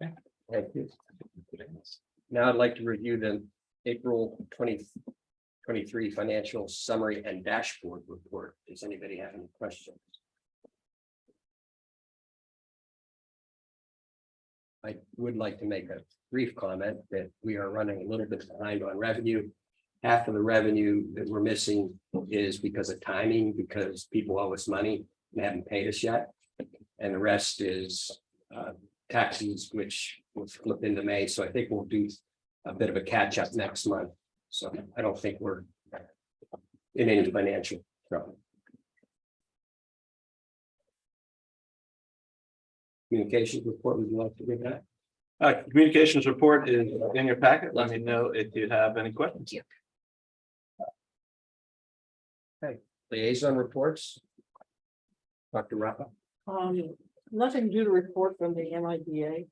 Thank you. Now I'd like to review the April 2023 financial summary and dashboard report. Does anybody have any questions? I would like to make a brief comment that we are running a little bit behind on revenue. Half of the revenue that we're missing is because of timing, because people owe us money and haven't paid us yet. And the rest is taxes, which will flip into May. So I think we'll do a bit of a catch up next month. So I don't think we're in any financial trouble. Communications report, would you like to give that? Communications report is in your packet. Let me know if you have any questions. Liaison reports. Dr. Rappa. Nothing due to report from the MIDA.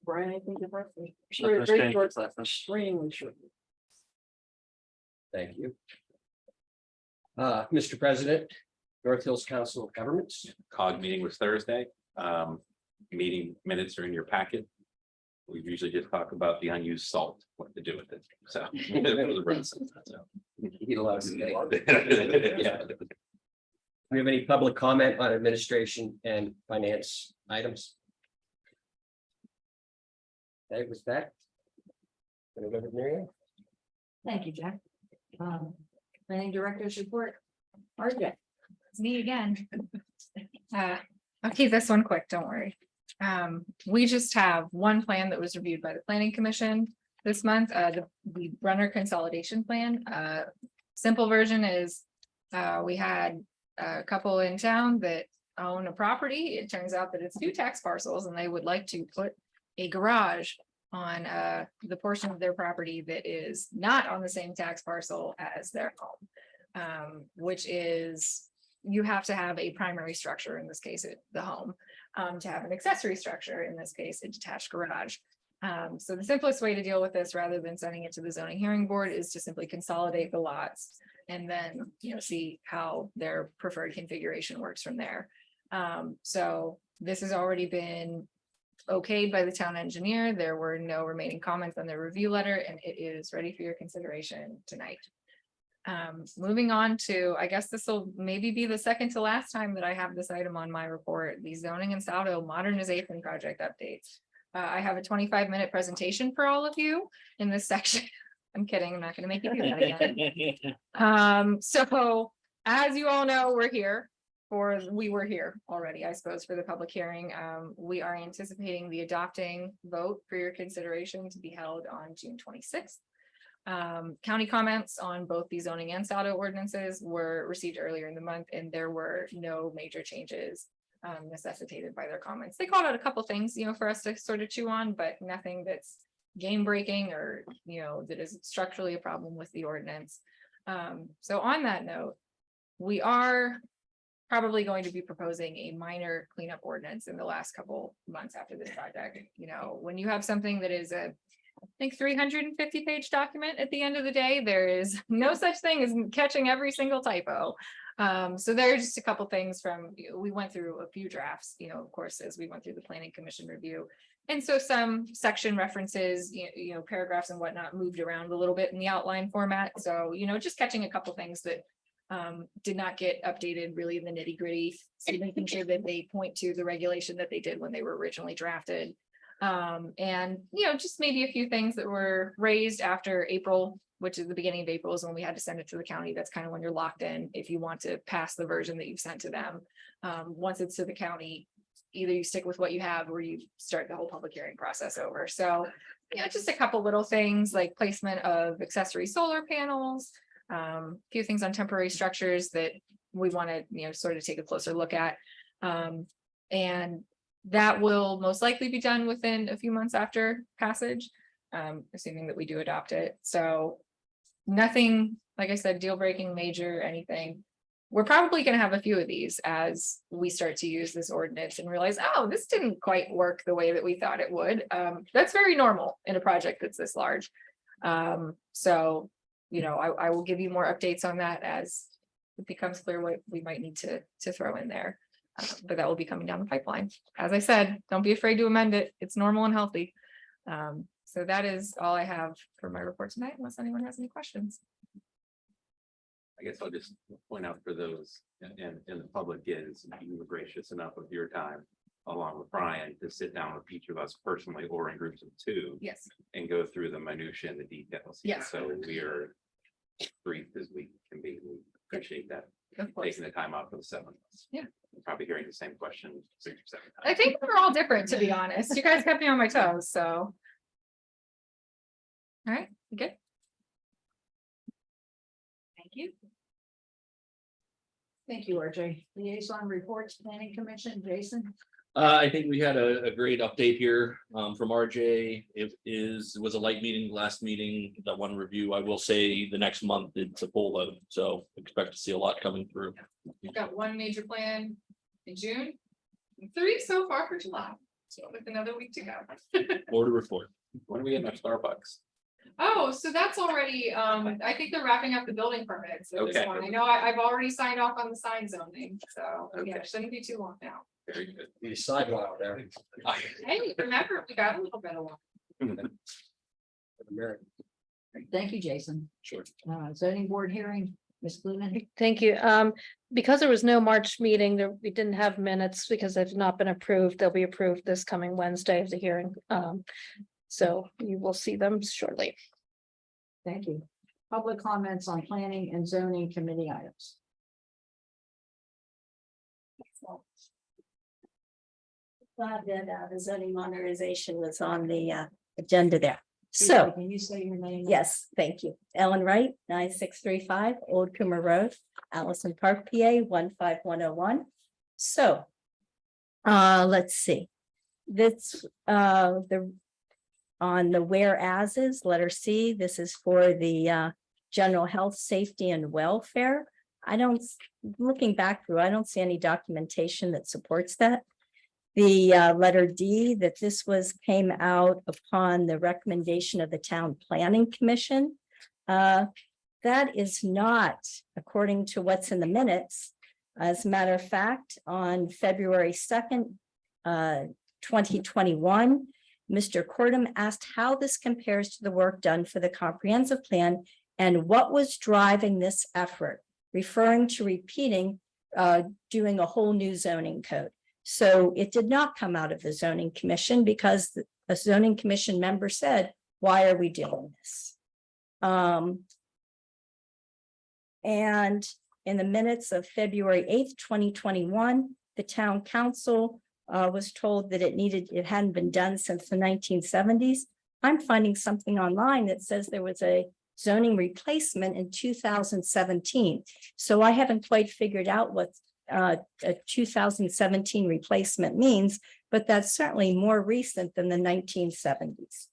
Brian, anything different? Nothing's changed since last time. Extremely short. Thank you. Mr. President, North Hills Council of Governments. COG meeting was Thursday. Meeting minutes are in your packet. We usually just talk about the unused salt, what to do with it. So. Eat a lot of steak. Yeah. Do we have any public comment on administration and finance items? Okay, with that. Gonna go to Mary Ann. Thank you, Jack. Planning Director's report. RJ. It's me again. I'll keep this one quick, don't worry. We just have one plan that was reviewed by the planning commission this month, the runner consolidation plan. Simple version is, we had a couple in town that own a property. It turns out that it's 2 tax parcels and they would like to put a garage on the portion of their property that is not on the same tax parcel as their home. Which is, you have to have a primary structure, in this case, the home, to have an accessory structure, in this case, a detached garage. So the simplest way to deal with this, rather than sending it to the zoning hearing board, is to simply consolidate the lots. And then, see how their preferred configuration works from there. So this has already been okayed by the town engineer. There were no remaining comments on the review letter, and it is ready for your consideration tonight. Moving on to, I guess this will maybe be the second to last time that I have this item on my report, the zoning and Saldo modernization project updates. I have a 25-minute presentation for all of you in this section. I'm kidding, I'm not gonna make you do that again. So as you all know, we were here already, I suppose, for the public hearing. We are anticipating the adopting vote for your consideration to be held on June 26th. County comments on both the zoning and Saldo ordinances were received earlier in the month, and there were no major changes necessitated by their comments. They called out a couple things, for us to sort of chew on, but nothing that's game breaking or, that is structurally a problem with the ordinance. So on that note, we are probably going to be proposing a minor cleanup ordinance in the last couple months after this project. When you have something that is I think 350-page document at the end of the day, there is no such thing as catching every single typo. So there are just a couple things we went through a few drafts, of course, as we went through the planning commission review. And so some section references, paragraphs and whatnot moved around a little bit in the outline format. So, just catching a couple things that did not get updated really in the nitty gritty. So making sure that they point to the regulation that they did when they were originally drafted. And, just maybe a few things that were raised after April, which is the beginning of April is when we had to send it to the county. That's kind of when you're locked in if you want to pass the version that you've sent to them. Once it's to the county, either you stick with what you have or you start the whole public hearing process over. So, just a couple little things like placement of accessory solar panels, a few things on temporary structures that we want to, sort of take a closer look at. And that will most likely be done within a few months after passage, assuming that we do adopt it. So nothing, like I said, deal breaking, major, anything. We're probably going to have a few of these as we start to use this ordinance and realize, oh, this didn't quite work the way that we thought it would. That's very normal in a project that's this large. So, I will give you more updates on that as it becomes clear what we might need to throw in there. But that will be coming down the pipeline. As I said, don't be afraid to amend it. It's normal and healthy. So that is all I have for my report tonight, unless anyone has any questions. I guess I'll just point out for those and the public is you were gracious enough of your time along with Brian to sit down with each of us personally or in groups of 2 Yes. and go through the minutia and the details. Yes. So we are brief as we can be. We appreciate that. Of course. Taking the time out for the 7 of us. Yeah. Probably hearing the same question 6 or 7 I times. think we're all different, to be honest. You guys kept me on my toes, so. All right, you good? Thank you. Thank you, RJ. Liaison reports, planning commission, Jason. I think we had a great update here from RJ. It was a light meeting, last meeting, that one review. I will say the next month it's a full load, so expect to see a lot coming through. We've got 1 major plan in June, and 3 so far for July, so with another week to go. More to report. When are we getting our Starbucks? Oh, so that's already, I think they're wrapping up the building permits at this Okay. point. I know I've already signed off on the sign zoning, so yeah, Okay. it shouldn't be too long now. Very good. The sidewalk there. Hey, remember, we got a little bit of one. Thank you, Jason. Sure. Zoning board hearing, Ms. Blumen. Thank you. Because there was no March meeting, we didn't have minutes because they've not been approved. They'll be approved this coming Wednesday of the hearing. So you will see them shortly. Thank you. Public comments on planning and zoning committee items. Glad that the zoning modernization was on the agenda there. So, Can you say your name? yes, thank you. Ellen Wright, 9635 Old Coomer Road, Allison Park, PA 15101. So Let's see. This, on the whereases, letter C, this is for the general health, safety and welfare. Looking back through, I don't see any documentation that supports that. The letter D, that this came out upon the recommendation of the Town Planning Commission. That is not according to what's in the minutes. As a matter of fact, on February 2nd, 2021, Mr. Cordum asked how this compares to the work done for the comprehensive plan and what was driving this effort, referring to doing a whole new zoning code. So it did not come out of the zoning commission because a zoning commission member said, why are we doing this? And in the minutes of February 8th, 2021, the town council was told that it hadn't been done since the 1970s. I'm finding something online that says there was a zoning replacement in 2017. So I haven't quite figured out what a 2017 replacement means, but that's certainly more recent than the 1970s.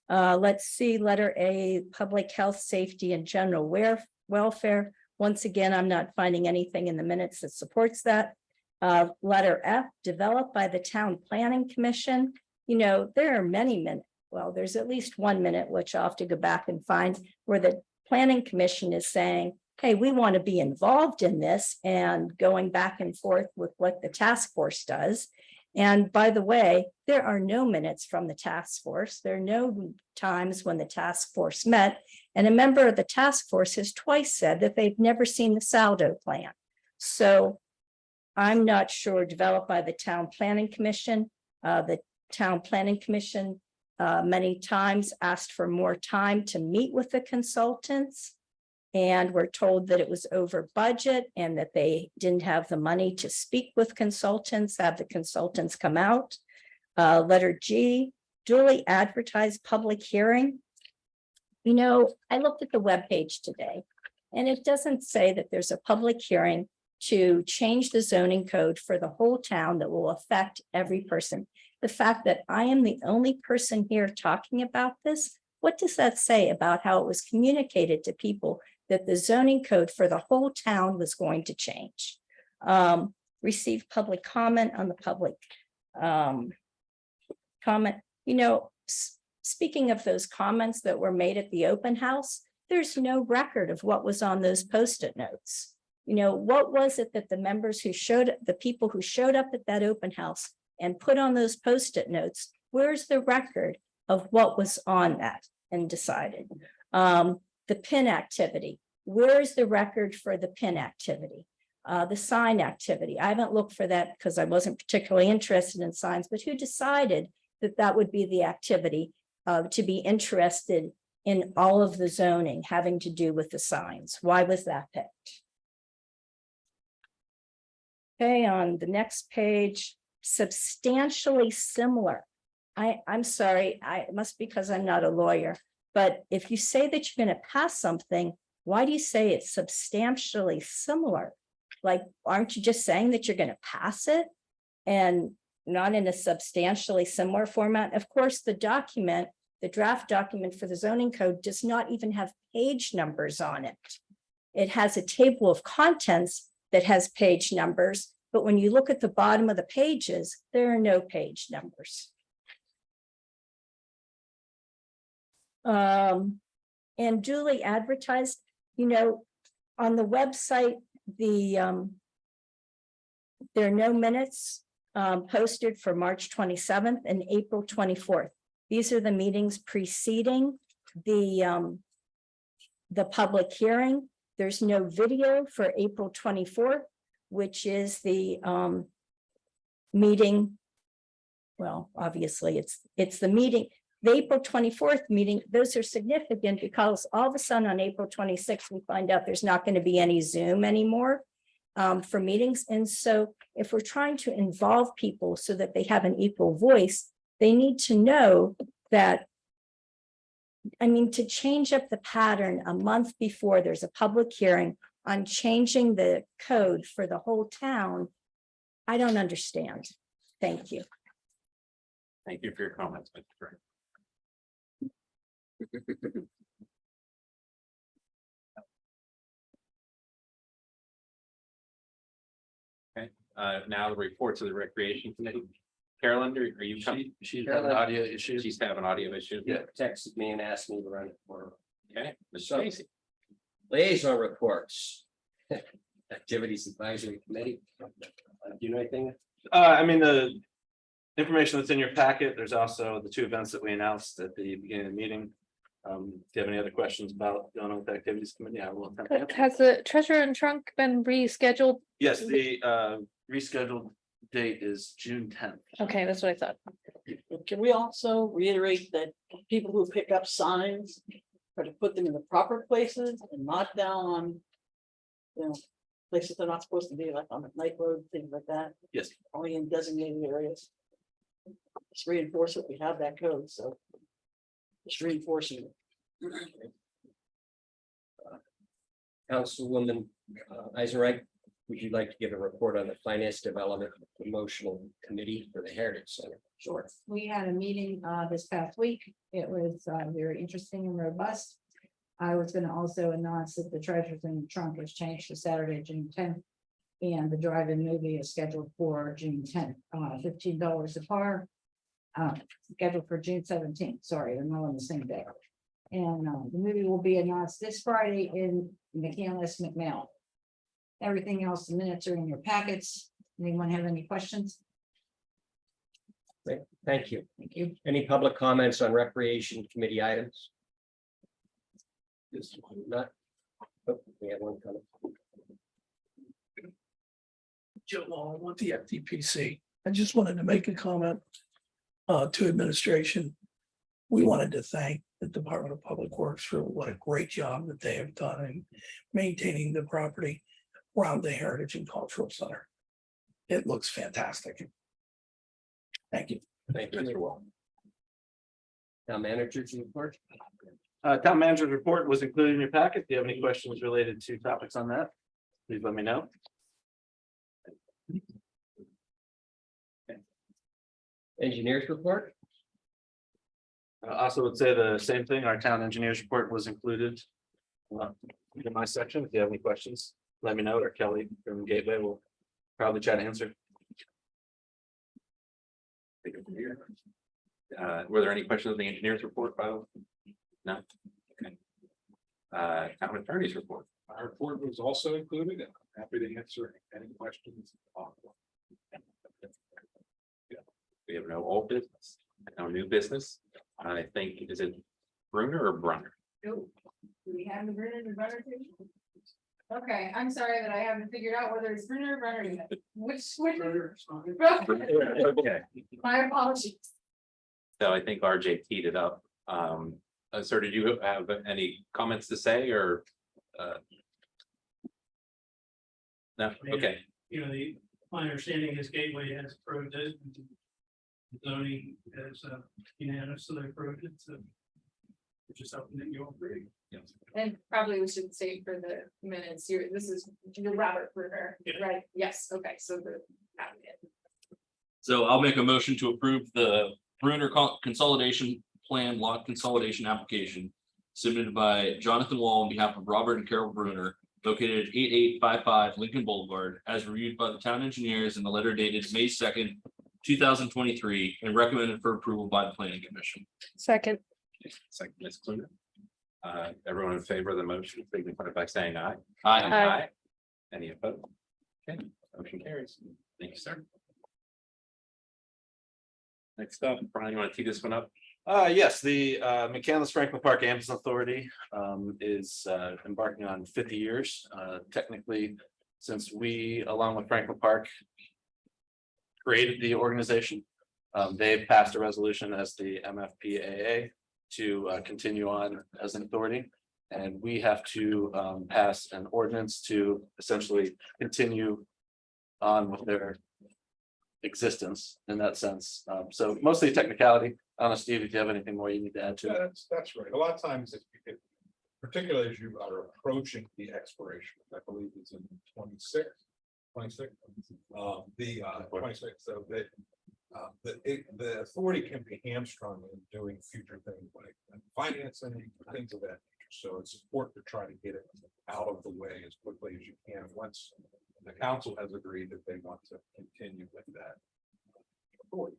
Let's see, letter A, public health, safety and general welfare. Once again, I'm not finding anything in the minutes that supports that. Letter F, developed by the Town Planning Commission. You know, there are many minutes. Well, there's at least 1 minute, which I'll have to go back and find, where the Planning Commission is saying, hey, we want to be involved in this, and going back and forth with what the task force does. And by the way, there are no minutes from the task force. There are no times when the task force met. And a member of the task force has twice said that they've never seen the Saldo plan. So I'm not sure, developed by the Town Planning Commission. The Town Planning Commission many times asked for more time to meet with the consultants, and were told that it was over budget and that they didn't have the money to speak with consultants, have the consultants come out. Letter G, duly advertised public hearing. You know, I looked at the webpage today, and it doesn't say that there's a public hearing to change the zoning code for the whole town that will affect every person. The fact that I am the only person here talking about this, what does that say about how it was communicated to people that the zoning code for the whole town was going to change? Receive public comment on the public comment. You know, speaking of those comments that were made at the open house, there's no record of what was on those Post-it notes. You know, what was it that the members the people who showed up at that open house and put on those Post-it notes, where's the record of what was on that and decided? The pin activity, where's the record for the pin activity? The sign activity, I haven't looked for that because I wasn't particularly interested in signs, but who decided that that would be the activity to be interested in all of the zoning having to do with the signs? Why was that picked? Okay, on the next page, substantially similar. I'm sorry, it must be because I'm not a lawyer, but if you say that you're going to pass something, why do you say it's substantially similar? Like, aren't you just saying that you're going to pass it and not in a substantially similar format? Of course, the document, the draft document for the zoning code does not even have page numbers on it. It has a table of contents that has page numbers, but when you look at the bottom of the pages, there are no page numbers. And duly advertised, you know, on the website, there are no minutes posted for March 27th and April 24th. These are the meetings preceding the public hearing. There's no video for April 24th, which is the meeting. Well, obviously, it's the meeting. The April 24th meeting, those are significant because all of a sudden on April 26th, we find out there's not going to be any Zoom anymore for meetings. And so if we're trying to involve people so that they have an equal voice, they need to know that, I mean, to change up the pattern a month before there's a public hearing on changing the code for the whole town, I don't understand. Thank you. Thank you for your comments, Mr. Frank. Okay, now the reports of the Recreation Committee. Carolyn, are you coming? She's having audio issues. She's having audio issues. Yeah, texted me and asked me to run it for her. Okay, Ms. So- Stacy. Liaison reports. Activities Advisory Committee. Do you know anything? I mean, the information that's in your packet, there's also the two events that we announced at the beginning of the meeting. Do you have any other questions about going on with the activities committee? I will attempt to answer. Has the treasurer and trunk been rescheduled? Yes, the rescheduled date is June 10th. Okay, that's what I thought. Can we also reiterate that people who pick up signs are to put them in the proper places and not down on, you know, places they're not supposed to be, like on the night road, things like that, Yes, only in designated areas. Just reinforce it, we have that code, so. Just reinforcing it. Councilwoman Eisenreich, would you like to give a report on the Finance Development Promotional Committee for the Heritage Center? Sure. We had a meeting this past week. It was very interesting and robust. I was gonna also announce that the treasurer's in the trunk has changed to Saturday, June 10th. And the drive-in movie is scheduled for June 10th, $15 a car. Scheduled for June 17th, sorry, they're not on the same day. And the movie will be announced this Friday in McCandless McMahon. Everything else, the minutes are in your packets. Anyone have any questions? Great, thank you. Thank you. Any public comments on Recreation Committee items? This one, not. Oh, we have one coming. Joe Long with the FTPC. I just wanted to make a comment to administration. We wanted to thank the Department of Public Works for what a great job that they have done in maintaining the property around the Heritage and Cultural Center. It looks fantastic. Thank you. Thank you. Mr. Wall. Town managers report. town manager's report was included in your packet. Do you have any questions related to topics on that? Please let me know. Engineers report. I also would say the same thing. Our town engineers report was included in my section. If you have any questions, let me know, or Kelly from Gateway will probably try to answer. Were there any questions on the engineers report, Bob? No? Okay. Town attorney's report. Our report was also included, and I'm happy to answer any questions. We have no old business, no new business. I think, is it Bruner or Brunner? Do we have the Bruner and Brunner too? Okay, I'm sorry that I haven't figured out whether it's Bruner or Brunner yet. Which? Okay, My apologies. so I think RJ teed it up. Sir, did you have any comments to say or? No, okay, You know, my understanding is Gateway has approved it. Zoning is unanimously approved it, so. Which is something that you all agree. yes. And probably we should say for the minutes, this is Robert Bruner, Yeah. right? Yes, okay, so the. So I'll make a motion to approve the Bruner consolidation plan lot consolidation application submitted by Jonathan Wall on behalf of Robert and Carol Bruner, located at 8855 Lincoln Boulevard, as reviewed by the town engineers in the letter dated May 2nd, 2023, and recommended for approval by the planning commission. Second, Second, Ms. Cluner. Everyone in favor of the motion, signify by saying aye. Aye. Any opposed? Okay, motion carries. Thank you, sir. Next up, Brian, you want to tee this one up? Yes, the McCandless Franklin Park Ambulance Authority is embarking on 50 years. Technically, since we, along with Franklin Park, created the organization, they've passed a resolution as the MFPAA to continue on as an authority. And we have to pass an ordinance to essentially continue on with their existence in that sense. So mostly technicality. I don't know, Steve, if you have anything more you need to add to Yeah, it. that's right. A lot of times, particularly as you are approaching the expiration, I believe it's in 26. 26th. The 26th, so that the authority can be hamstrung in doing future things like financing, things of that nature. So it's important to try to get it out of the way as quickly as you can, once the council has agreed that they want to continue with that. authority.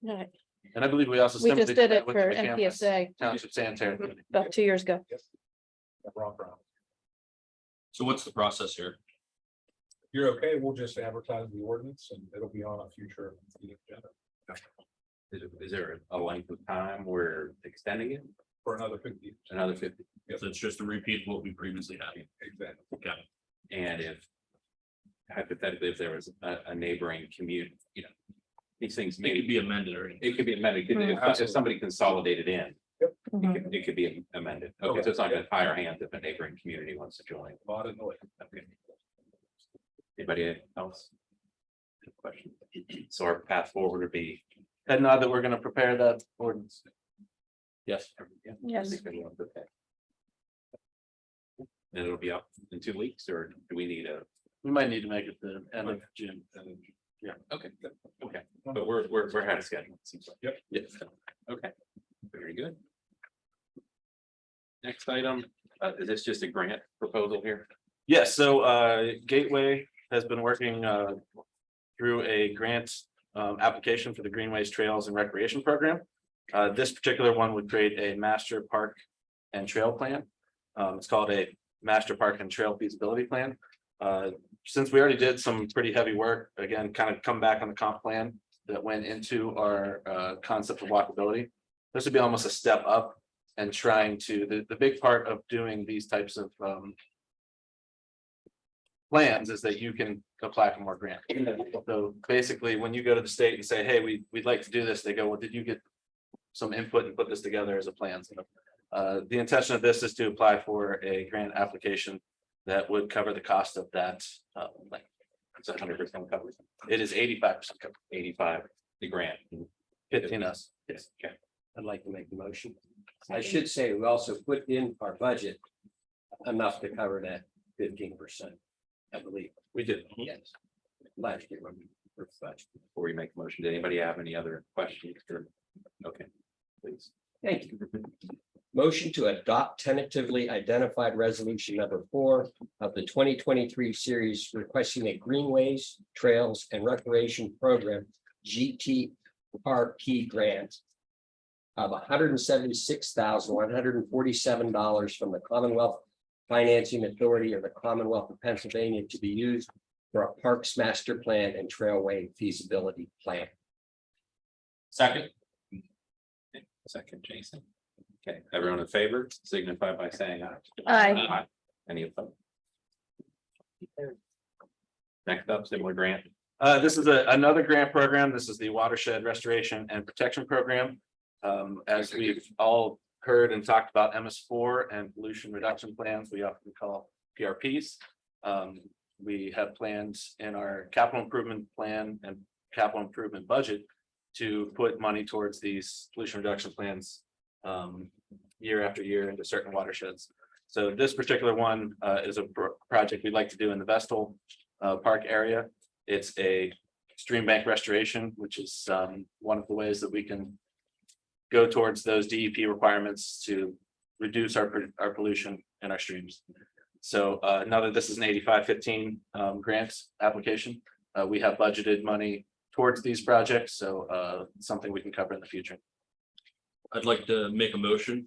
Right. And I believe we also. We just simply did met it with for the McCandless NPSA Township Sanitary. about 2 years ago. Wrong problem. So what's the process here? If you're okay, we'll just advertise the ordinance and it'll be on a future meeting agenda Is there a length of time we're extending it? for another 50 years. Another 50? So it's just a repeat of what we previously had. Exactly. Okay. And if hypothetically, if there was a neighboring commute, you know, these things It maybe could be amended or anything. it could be amended. If somebody consolidated in, Mhm. it could be amended. Okay, so it's not gonna fire hands if a neighboring community wants to join. Lot of noise. Okay. Anybody else? Question? So our path forward would be. And now that we're gonna prepare that ordinance. Yes. Yeah. Yes. Okay. And it'll be up in 2 weeks, or do we need a? We might need to make it the end of June. Okay, okay, but we're ahead of schedule. it seems like. Yep. Yes, okay, very good. Next item, is this just a grant proposal here? Yes, so Gateway has been working through a grant application for the Greenways Trails and Recreation Program. This particular one would create a master park and trail plan. It's called a master park and trail feasibility plan. Since we already did some pretty heavy work, again, kind of come back on the comp plan that went into our concept of walkability. This would be almost a step up and trying to, the big part of doing these types of plans is that you can apply for more grants. So basically, when you go to the state and say, hey, we'd like to do this, they go, well, did you get some input and put this together as a plan? So, the intention of this is to apply for a grant application that would cover the cost of that. Like, It's 100% covered, it is 85% covered, 85, the grant. 15 us. Yes, okay. I'd like to make the motion. I should say, we also put in our budget enough to cover that 15%. I believe, We did. yes. Last year, when we first budget. Before we make the motion, did anybody have any other questions? Okay, please. Thank you. Motion to adopt tentatively identified resolution number 4 of the 2023 series requesting a Greenways, Trails and Recreation Program GTRP grant of $176,147 from the Commonwealth Financing Authority of the Commonwealth of Pennsylvania to be used for a Parks Master Plan and Trailway Feasibility Plan. Second. Second, Jason. Okay, everyone in favor, signify by saying aye. Aye. Any opposed? Next up, similar grant. This is another grant program. This is the Watershed Restoration and Protection Program. As we've all heard and talked about MS4 and pollution reduction plans, we often call PRPs. We have plans in our capital improvement plan and capital improvement budget to put money towards these pollution reduction plans year after year into certain watersheds. So this particular one is a project we'd like to do in the Vestal Park area. It's a stream bank restoration, which is one of the ways that we can go towards those DEP requirements to reduce our pollution in our streams. So now that this is an 8515 grant application, we have budgeted money towards these projects. So something we can cover in the future. I'd like to make a motion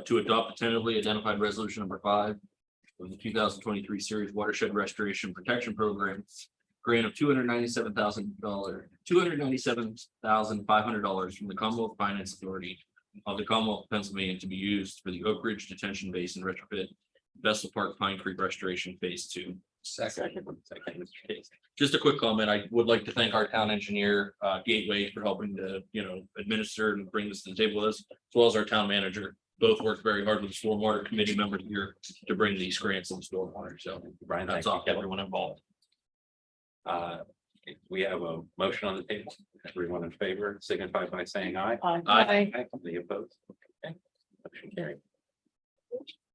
to adopt the tentatively identified resolution number 5 of the 2023 series Watershed Restoration Protection Program. Grant of $297,500 from the Commonwealth Finance Authority of the Commonwealth of Pennsylvania to be used for the Oak Ridge Detention Basin retrofit Vessel Park Pine Creek Restoration Phase 2. Second, Mr. Case. Just a quick comment. I would like to thank our town engineer, Gateway, for helping to, administer and bring this to the table with us, as well as our town manager. Both worked very hard with the stormwater committee members here to bring these grants on stormwater. So Brian, that's thank all, you. everyone involved. We have a motion on the table. Everyone in favor, signify by saying aye. Aye. Any opposed? Okay, motion carried.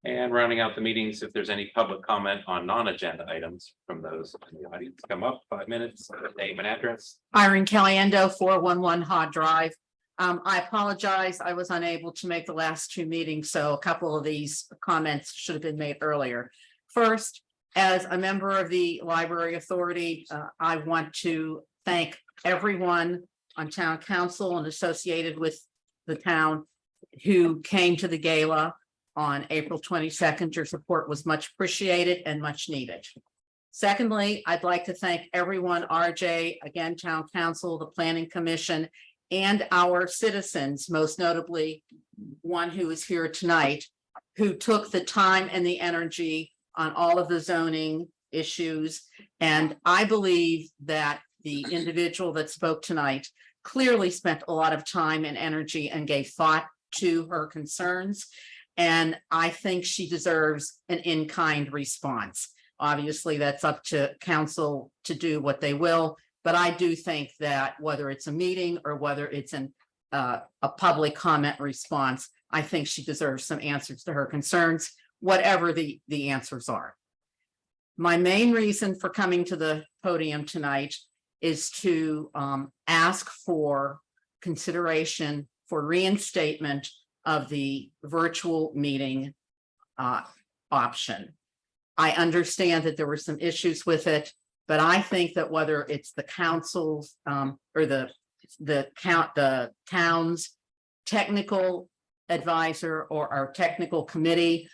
And rounding out the meetings, if there's any public comment on non-agenda items from those in the audience, come up 5 minutes, name and address. Irene Caliendo, 411 Hod Drive. I apologize, I was unable to make the last two meetings, so a couple of these comments should have been made earlier. First, as a member of the Library Authority, I want to thank everyone on town council and associated with the town who came to the gala on April 22nd. Your support was much appreciated and much needed. Secondly, I'd like to thank everyone, RJ, again, town council, the planning commission, and our citizens, most notably one who is here tonight, who took the time and the energy on all of the zoning issues. And I believe that the individual that spoke tonight clearly spent a lot of time and energy and gave thought to her concerns. And I think she deserves an in-kind response. Obviously, that's up to council to do what they will. But I do think that whether it's a meeting or whether it's a public comment response, I think she deserves some answers to her concerns, whatever the answers are. My main reason for coming to the podium tonight is to ask for consideration for reinstatement of the virtual meeting option. I understand that there were some issues with it, but I think that whether it's the council's or the town's technical advisor or our technical committee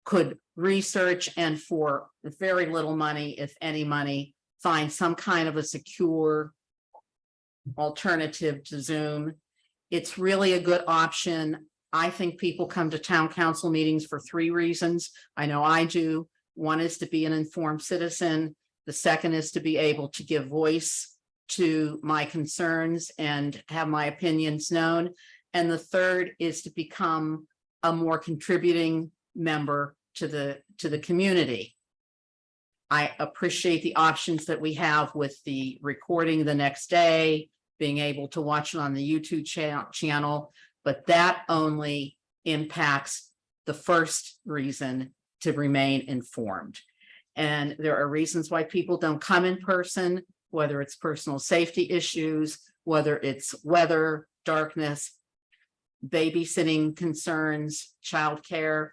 could research and for very little money, if any money, find some kind of a secure alternative to Zoom. It's really a good option. I think people come to town council meetings for three reasons. I know I do. One is to be an informed citizen. The second is to be able to give voice to my concerns and have my opinions known. And the third is to become a more contributing member to the community. I appreciate the options that we have with the recording the next day, being able to watch it on the YouTube channel, but that only impacts the first reason to remain informed. And there are reasons why people don't come in person, whether it's personal safety issues, whether it's weather, darkness, babysitting concerns, childcare,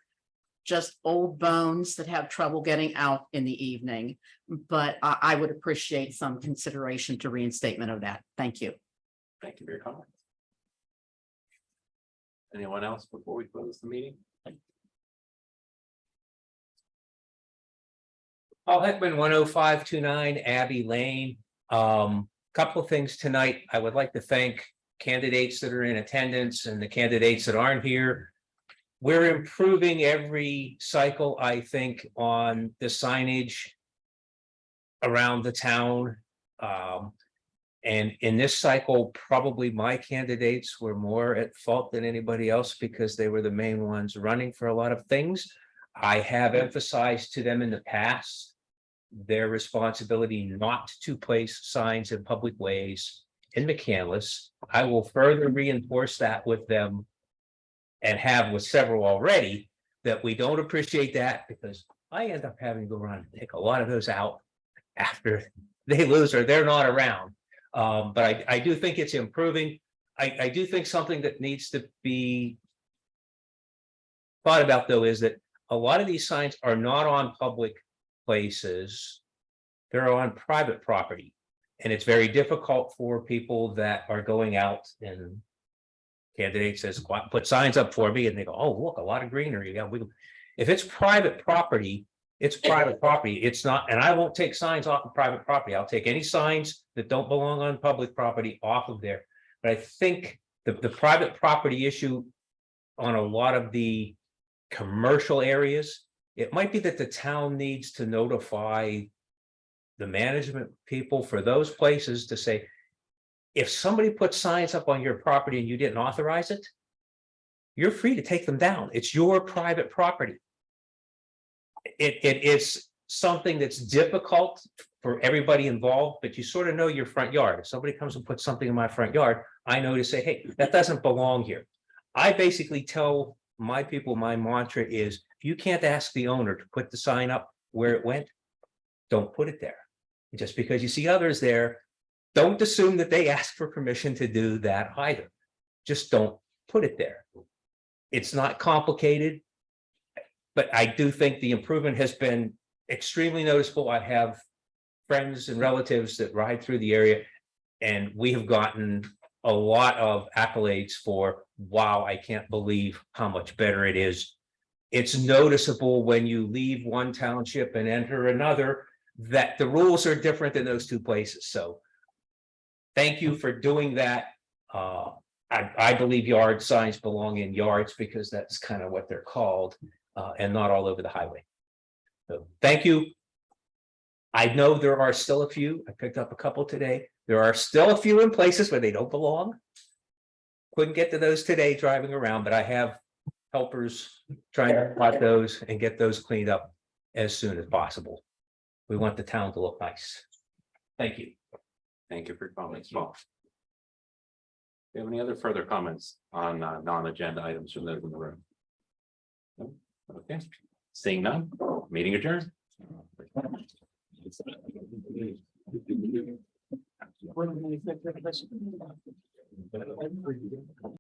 just old bones that have trouble getting out in the evening. But I would appreciate some consideration to reinstatement of that. Thank you. Thank you for your comments. Anyone else before we close the meeting? Paul Heckman, 10529 Abbey Lane. Couple of things tonight. I would like to thank candidates that are in attendance and the candidates that aren't here. We're improving every cycle, I think, on the signage around the town. And in this cycle, probably my candidates were more at fault than anybody else because they were the main ones running for a lot of things. I have emphasized to them in the past their responsibility not to place signs in public ways in McCandless. I will further reinforce that with them and have with several already, that we don't appreciate that because I end up having to go around and take a lot of those out after they lose or they're not around. But I do think it's improving. I do think something that needs to be thought about, though, is that a lot of these signs are not on public places. They're on private property. And it's very difficult for people that are going out and candidate says, put signs up for me, and they go, oh, look, a lot of greenery. Yeah, if it's private property, it's private property. It's not, and I won't take signs off of private property. I'll take any signs that don't belong on public property off of there. But I think the private property issue on a lot of the commercial areas, it might be that the town needs to notify the management people for those places to say, if somebody puts signs up on your property and you didn't authorize it, you're free to take them down. It's your private property. It is something that's difficult for everybody involved, but you sort of know your front yard. If somebody comes and puts something in my front yard, I know to say, hey, that doesn't belong here. I basically tell my people, my mantra is If you can't ask the owner to put the sign up where it went, don't put it there. Just because you see others there, don't assume that they ask for permission to do that either. Just don't put it there. It's not complicated. But I do think the improvement has been extremely noticeable. I have friends and relatives that ride through the area, and we have gotten a lot of accolades for, wow, I can't believe how much better it is. It's noticeable when you leave one township and enter another, that the rules are different in those two places. So thank you for doing that. I believe yard signs belong in yards because that's kind of what they're called, and not all over the highway. So thank you. I know there are still a few, I picked up a couple today. There are still a few in places where they don't belong. Couldn't get to those today driving around, but I have helpers trying to spot those and get those cleaned up as soon as possible. We want the town to look nice. Thank you. Thank you for your comments, Paul. Do you have any other further comments on non-agenda items from those in the room? No? Okay, seeing none, meeting adjourned.